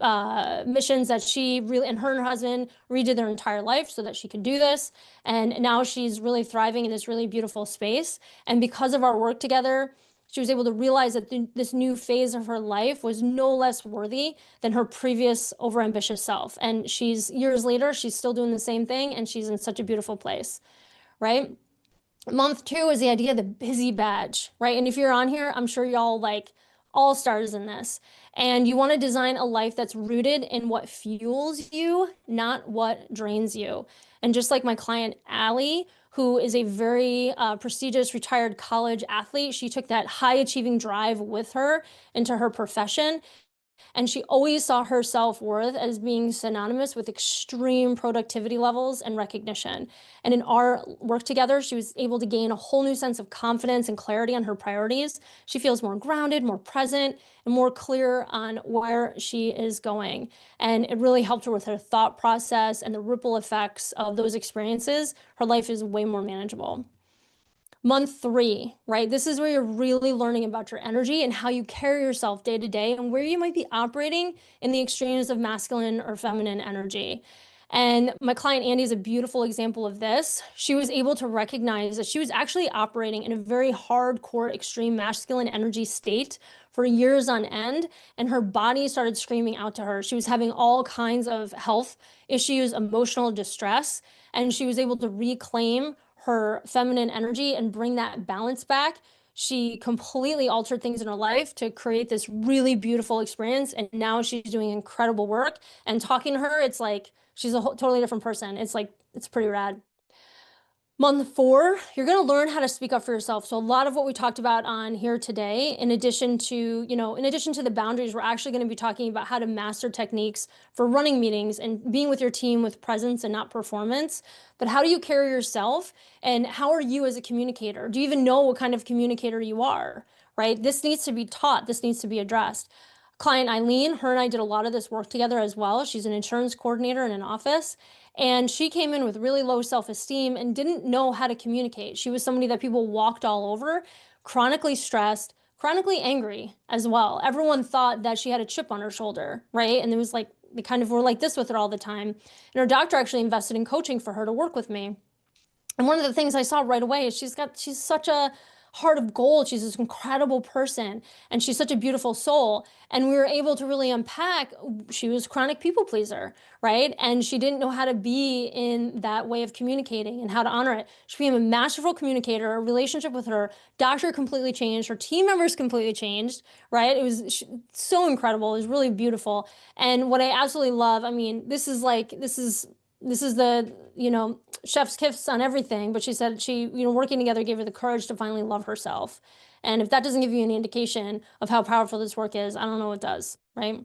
missions that she really, and her husband redid their entire life so that she could do this. And now she's really thriving in this really beautiful space. And because of our work together, she was able to realize that this new phase of her life was no less worthy than her previous overambitious self. And she's years later, she's still doing the same thing, and she's in such a beautiful place, right? Month 2 is the idea of the busy badge, right? And if you're on here, I'm sure y'all like all stars in this. And you want to design a life that's rooted in what fuels you, not what drains you. And just like my client, Allie, who is a very prestigious retired college athlete, she took that high achieving drive with her into her profession. And she always saw her self-worth as being synonymous with extreme productivity levels and recognition. And in our work together, she was able to gain a whole new sense of confidence and clarity on her priorities. She feels more grounded, more present, and more clear on where she is going. And it really helped her with her thought process and the ripple effects of those experiences. Her life is way more manageable. Month 3, right? This is where you're really learning about your energy and how you carry yourself day to day and where you might be operating in the extremes of masculine or feminine energy. And my client Andy is a beautiful example of this. She was able to recognize that she was actually operating in a very hardcore, extreme masculine energy state for years on end, and her body started screaming out to her. She was having all kinds of health issues, emotional distress, and she was able to reclaim her feminine energy and bring that balance back. She completely altered things in her life to create this really beautiful experience. And now she's doing incredible work. And talking to her, it's like she's a totally different person. It's like, it's pretty rad. Month 4, you're going to learn how to speak up for yourself. So a lot of what we talked about on here today, in addition to the boundaries, we're actually going to be talking about how to master techniques for running meetings and being with your team with presence and not performance. But how do you carry yourself, and how are you as a communicator? Do you even know what kind of communicator you are, right? This needs to be taught. This needs to be addressed. Client Eileen, her and I did a lot of this work together as well. She's an insurance coordinator in an office. And she came in with really low self-esteem and didn't know how to communicate. She was somebody that people walked all over, chronically stressed, chronically angry as well. Everyone thought that she had a chip on her shoulder, right? And it was like, they kind of were like this with her all the time. And her doctor actually invested in coaching for her to work with me. And one of the things I saw right away is she's such a heart of gold. She's this incredible person, and she's such a beautiful soul. And we were able to really unpack, she was a chronic people pleaser, right? And she didn't know how to be in that way of communicating and how to honor it. She became a masterful communicator. Her relationship with her doctor completely changed. Her team members completely changed, right? It was so incredible. It was really beautiful. And what I absolutely love, I mean, this is the, chef's kiss on everything, but she said working together gave her the courage to finally love herself. And if that doesn't give you any indication of how powerful this work is, I don't know what does, right?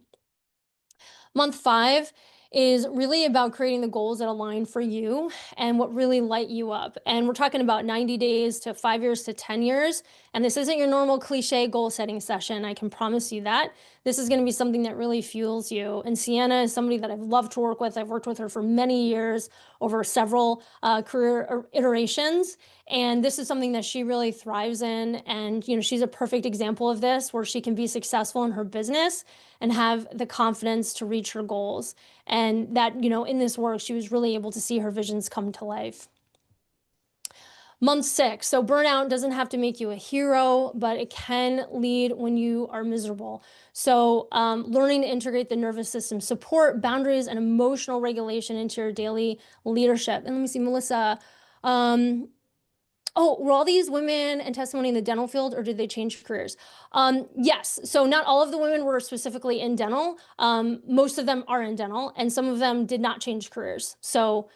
Month 5 is really about creating the goals that align for you and what really light you up. And we're talking about 90 days to 5 years to 10 years. And this isn't your normal cliche goal setting session. I can promise you that. This is going to be something that really fuels you. And Sienna is somebody that I've loved to work with. I've worked with her for many years over several career iterations. And this is something that she really thrives in. And, she's a perfect example of this, where she can be successful in her business and have the confidence to reach her goals. And that, in this work, she was really able to see her visions come to life. Month 6. So burnout doesn't have to make you a hero, but it can lead when you are miserable. So learning to integrate the nervous system support, boundaries, and emotional regulation into your daily leadership. And let me see, Melissa. Oh, were all these women and testimony in the dental field, or did they change careers? Yes. So not all of the women were specifically in dental. Most of them are in dental, and some of them did not change careers. So,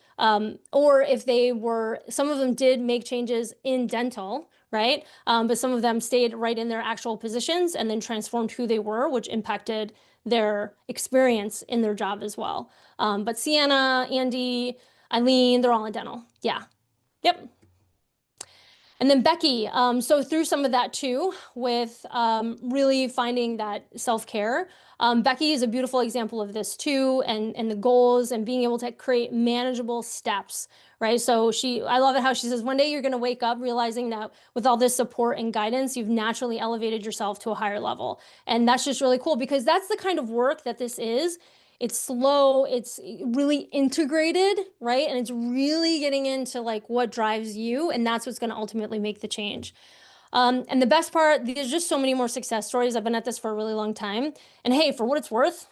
or if they were, some of them did make changes in dental, right? But some of them stayed right in their actual positions and then transformed who they were, which impacted their experience in their job as well. But Sienna, Andy, Eileen, they're all in dental. Yeah. Yep. And then Becky, so through some of that too, with really finding that self-care, Becky is a beautiful example of this too, and the goals and being able to create manageable steps, right? So I love it how she says, one day you're going to wake up realizing that with all this support and guidance, you've naturally elevated yourself to a higher level. And that's just really cool, because that's the kind of work that this is. It's slow, it's really integrated, right? And it's really getting into like what drives you, and that's what's going to ultimately make the change. And the best part, there's just so many more success stories. I've been at this for a really long time. And hey, for what it's worth,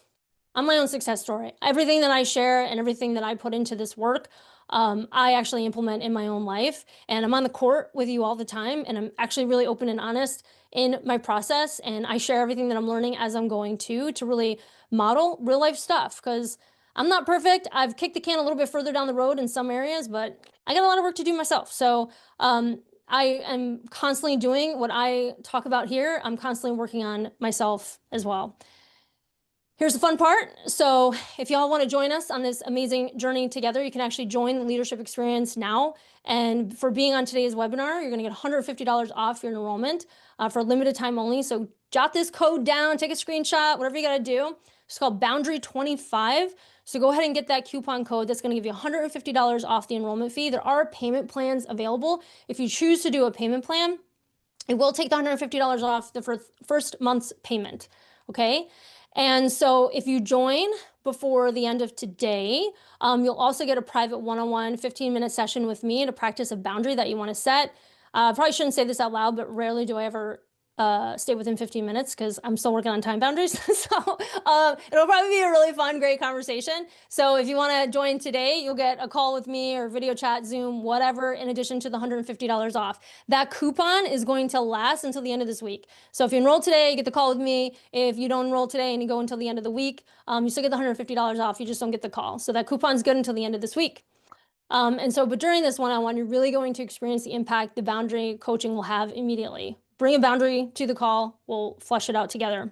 I'm my own success story. Everything that I share and everything that I put into this work, I actually implement in my own life. And I'm on the court with you all the time. And I'm actually really open and honest in my process. And I share everything that I'm learning as I'm going to really model real life stuff. Because I'm not perfect. I've kicked the can a little bit further down the road in some areas, but I got a lot of work to do myself. So I am constantly doing what I talk about here. I'm constantly working on myself as well. Here's the fun part. So if y'all want to join us on this amazing journey together, you can actually join the Leadership Experience now. And for being on today's webinar, you're going to get $150 off your enrollment for a limited time only. So jot this code down, take a screenshot, whatever you got to do. It's called Boundary 25. So go ahead and get that coupon code. That's going to give you $150 off the enrollment fee. There are payment plans available. If you choose to do a payment plan, it will take the $150 off the first month's payment. Okay. And so if you join before the end of today, you'll also get a private one-on-one 15-minute session with me to practice a boundary that you want to set. Probably shouldn't say this out loud, but rarely do I ever stay within 15 minutes because I'm still working on time boundaries. So it'll probably be a really fun, great conversation. So if you want to join today, you'll get a call with me or video chat, Zoom, whatever, in addition to the $150 off. That coupon is going to last until the end of this week. So if you enroll today, you get the call with me. If you don't enroll today and you go until the end of the week, you still get the $150 off. You just don't get the call. So that coupon's good until the end of this week. But during this one-on-one, you're really going to experience the impact the boundary coaching will have immediately. Bring a boundary to the call. We'll flush it out together.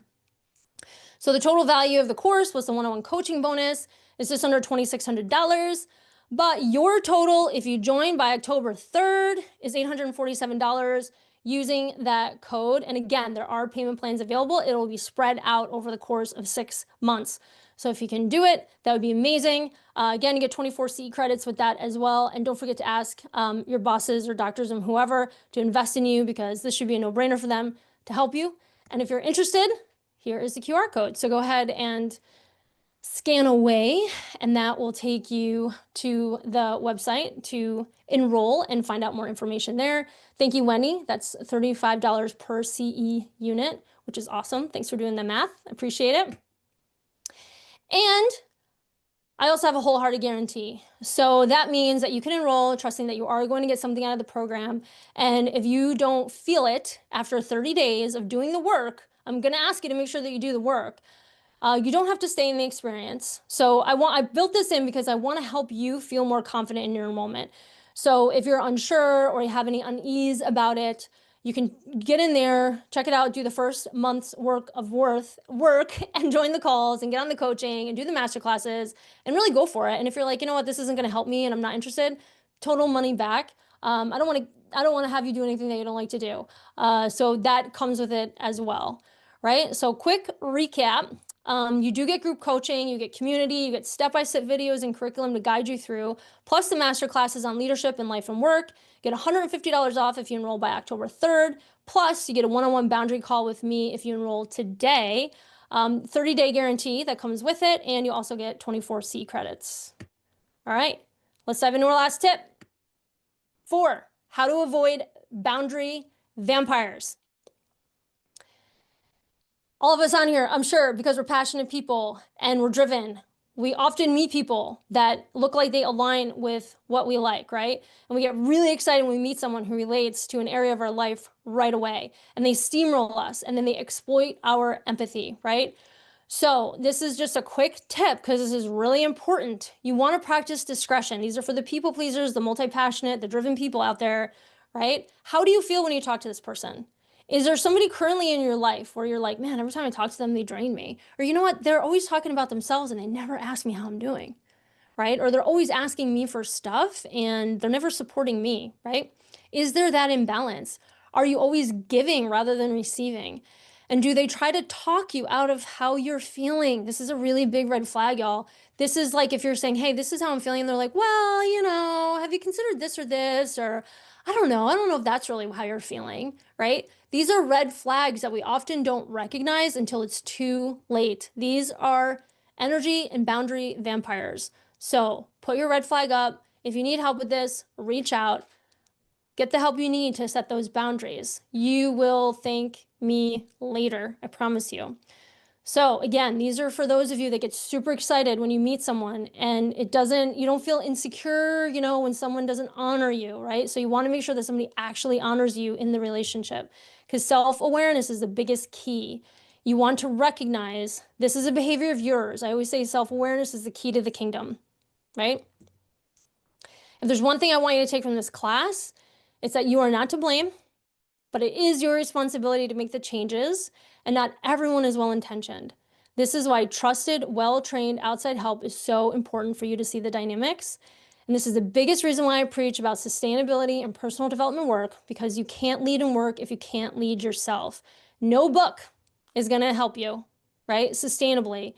So the total value of the course was the one-on-one coaching bonus. It's just under $2,600. But your total, if you join by October 3rd, is $847 using that code. And again, there are payment plans available. It will be spread out over the course of 6 months. So if you can do it, that would be amazing. Again, you get 24 CE credits with that as well. And don't forget to ask your bosses or doctors and whoever to invest in you because this should be a no-brainer for them to help you. And if you're interested, here is the QR code. So go ahead and scan away, and that will take you to the website to enroll and find out more information there. Thank you, Wendy. That's $35 per CE unit, which is awesome. Thanks for doing the math. Appreciate it. And I also have a wholehearted guarantee. So that means that you can enroll trusting that you are going to get something out of the program. And if you don't feel it after 30 days of doing the work, I'm going to ask you to make sure that you do the work. You don't have to stay in the experience. So I built this in because I want to help you feel more confident in your enrollment. So if you're unsure or you have any unease about it, you can get in there, check it out, do the first month's work and join the calls and get on the coaching and do the master classes and really go for it. And if you're like, you know what, this isn't going to help me and I'm not interested, total money back. I don't want to have you do anything that you don't like to do. So that comes with it as well, right? So quick recap. You do get group coaching, you get community, you get step-by-step videos and curriculum to guide you through, plus the master classes on leadership and life and work. Get $150 off if you enroll by October 3rd. Plus, you get a one-on-one boundary call with me if you enroll today. 30-day guarantee that comes with it, and you also get 24 C credits. All right, let's dive into our last tip. 4, how to avoid boundary vampires. All of us on here, I'm sure, because we're passionate people and we're driven, we often meet people that look like they align with what we like, right? And we get really excited when we meet someone who relates to an area of our life right away. And they steamroll us and then they exploit our empathy, right? So this is just a quick tip because this is really important. You want to practice discretion. These are for the people pleasers, the multi-passionate, the driven people out there, right? How do you feel when you talk to this person? Is there somebody currently in your life where you're like, man, every time I talk to them, they drain me? Or you know what? They're always talking about themselves and they never ask me how I'm doing, right? Or they're always asking me for stuff and they're never supporting me, right? Is there that imbalance? Are you always giving rather than receiving? And do they try to talk you out of how you're feeling? This is a really big red flag, y'all. This is like if you're saying, hey, this is how I'm feeling. And they're like, well, you know, have you considered this or this? Or I don't know if that's really how you're feeling, right? These are red flags that we often don't recognize until it's too late. These are energy and boundary vampires. So put your red flag up. If you need help with this, reach out. Get the help you need to set those boundaries. You will thank me later, I promise you. So again, these are for those of you that get super excited when you meet someone and you don't feel insecure, when someone doesn't honor you, right? So you want to make sure that somebody actually honors you in the relationship, because self-awareness is the biggest key. You want to recognize this is a behavior of yours. I always say self-awareness is the key to the kingdom, right? If there's one thing I want you to take from this class, it's that you are not to blame, but it is your responsibility to make the changes, and not everyone is well-intentioned. This is why trusted, well-trained outside help is so important for you to see the dynamics. And this is the biggest reason why I preach about sustainability and personal development work, because you can't lead in work if you can't lead yourself. No book is going to help you, right? Sustainably.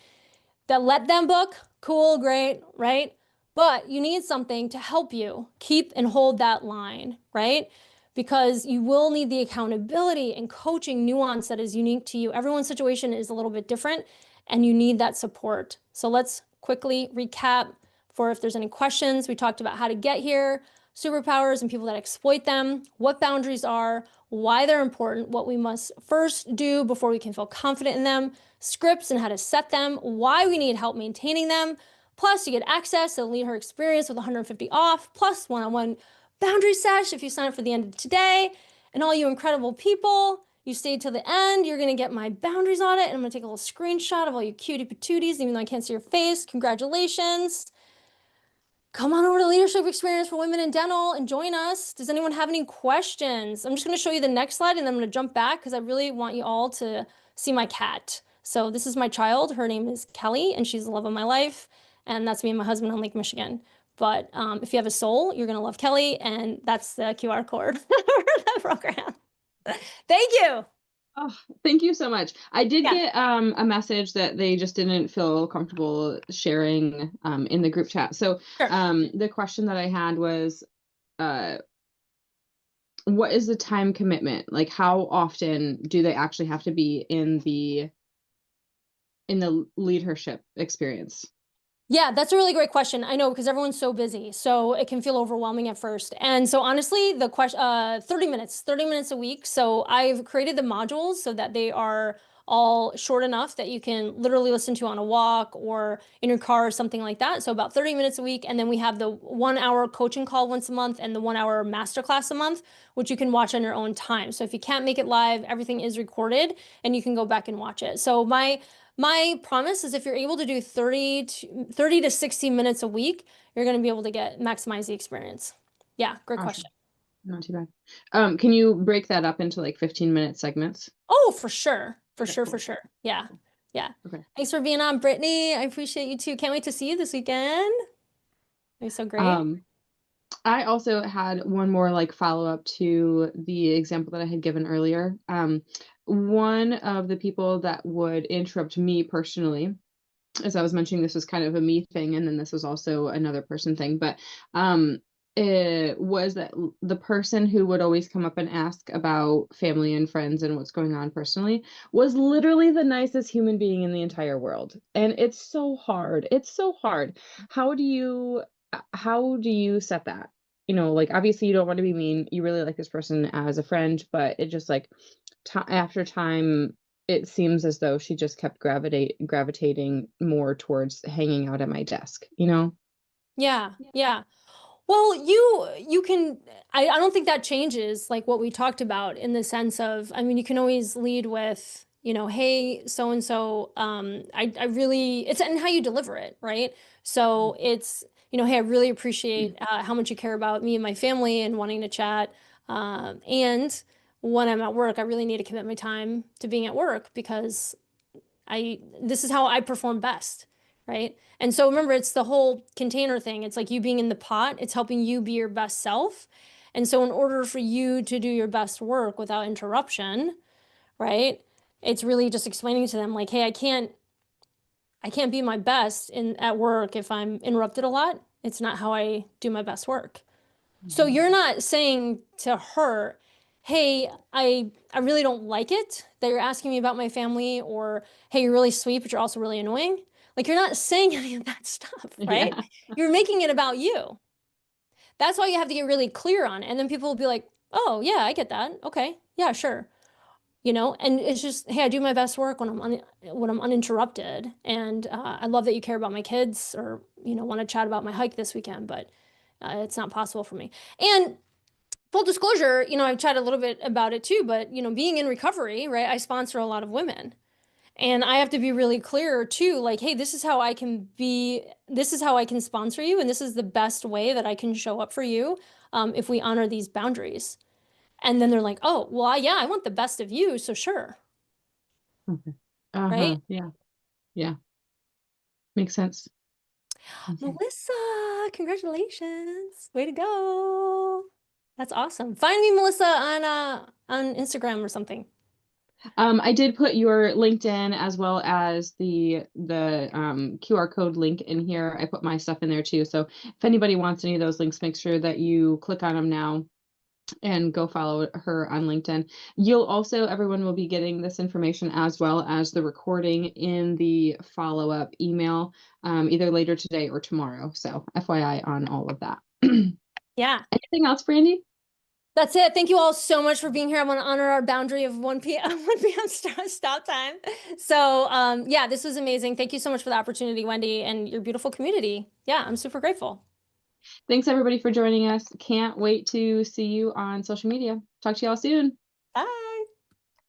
That Let Them book, cool, great, right? But you need something to help you keep and hold that line, right? Because you will need the accountability and coaching nuance that is unique to you. Everyone's situation is a little bit different, and you need that support. So let's quickly recap for if there's any questions. We talked about how to get here, superpowers and people that exploit them, what boundaries are, why they're important, what we must first do before we can feel confident in them, scripts and how to set them, why we need help maintaining them. Plus, you get access to the Lead Her experience with 150 off, plus one-on-one boundary sesh if you sign up for the end of today. And all you incredible people, you stayed till the end, you're gonna get my boundaries audit, and I'm gonna take a little screenshot of all you cutie patooties, even though I can't see your face. Congratulations. Come on over to Leadership Experience for Women in Dental and join us. Does anyone have any questions? I'm just going to show you the next slide, and then I'm going to jump back because I really want you all to see my cat. So this is my child. Her name is Kelly, and she's the love of my life. And that's me and my husband on Lake Michigan. But if you have a soul, you're going to love Kelly, and that's the QR code for the program. Thank you. Oh, thank you so much. I did Yeah. get a message that they just didn't feel comfortable sharing in the group chat. So Sure. the question that I had was, what is the time commitment? Like, how often do they actually have to be in the leadership experience? Yeah, that's a really great question. I know, because everyone's so busy, so it can feel overwhelming at first. And so honestly, the question, 30 minutes a week. So I've created the modules so that they are all short enough that you can literally listen to on a walk or in your car or something like that. So about 30 minutes a week. And then we have the 1 hour coaching call once a month and the 1 hour masterclass a month, which you can watch on your own time. So if you can't make it live, everything is recorded and you can go back and watch it. So my promise is if you're able to do 30 to 60 minutes a week, you're going to be able to maximize the experience. Yeah, great Awesome. question. Not too bad. Can you break that up into like 15-minute segments? Oh, for sure. For Okay, sure, cool. for sure. Yeah. Yeah. Okay. Thanks for being on, Brittany. I appreciate you too. Can't wait to see you this weekend. You're so great. I also had one more like follow-up to the example that I had given earlier. One of the people that would interrupt me personally, as I was mentioning, this was kind of a me thing, and then this was also another person thing, but it was that the person who would always come up and ask about family and friends and what's going on personally was literally the nicest human being in the entire world. And it's so hard. It's so hard. How do you set that? Like, obviously you don't want to be mean. You really like this person as a friend, but it just like after time, it seems as though she just kept gravitating more towards hanging out at my desk, Yeah. Yeah. Well, you can, I don't think that changes like what we talked about in the sense of, I mean, you can always lead with, hey, so and so, I really, it's and how you deliver it, right? So it's, hey, I really appreciate how much you care about me and my family and wanting to chat. And when I'm at work, I really need to commit my time to being at work because this is how I perform best, right? And so remember, it's the whole container thing. It's like you being in the pot, it's helping you be your best self. And so in order for you to do your best work without interruption, right? It's really just explaining to them like, hey, I can't be my best at work if I'm interrupted a lot. It's not how I do my best work. So you're not saying to her, hey, I really don't like it that you're asking me about my family, or hey, you're really sweet, but you're also really annoying. Like you're not saying any of that stuff, right? Yeah. You're making it about you. That's why you have to get really clear on it. And then people will be like, oh, yeah, I get that. Okay. Yeah, sure. And it's just, hey, I do my best work when I'm uninterrupted. And I love that you care about my kids or, want to chat about my hike this weekend, but it's not possible for me. And full disclosure, I've chatted a little bit about it too, but, being in recovery, right? I sponsor a lot of women. And I have to be really clear too, like, hey, this is how I can sponsor you, and this is the best way that I can show up for you if we honor these boundaries. And then they're like, oh, well, yeah, I want the best of you, so sure, Okay. Uh-huh. right? Yeah. Yeah. Makes sense. Okay. Melissa, congratulations. Way to go. That's awesome. Find me, Melissa, on Instagram or something. I did put your LinkedIn as well as the QR code link in here. I put my stuff in there too. So if anybody wants any of those links, make sure that you click on them now and go follow her on LinkedIn. Everyone will be getting this information as well as the recording in the follow-up email, either later today or tomorrow. So FYI on all of that. Yeah. Anything else, Brandi? That's it. Thank you all so much for being here. I want to honor our boundary of 1 p.m. 1 p.m. Stop time. So, yeah, this was amazing. Thank you so much for the opportunity, Wendy, and your beautiful community. Yeah, I'm super grateful. Thanks everybody for joining us. Can't wait to see you on social media. Talk to y'all soon.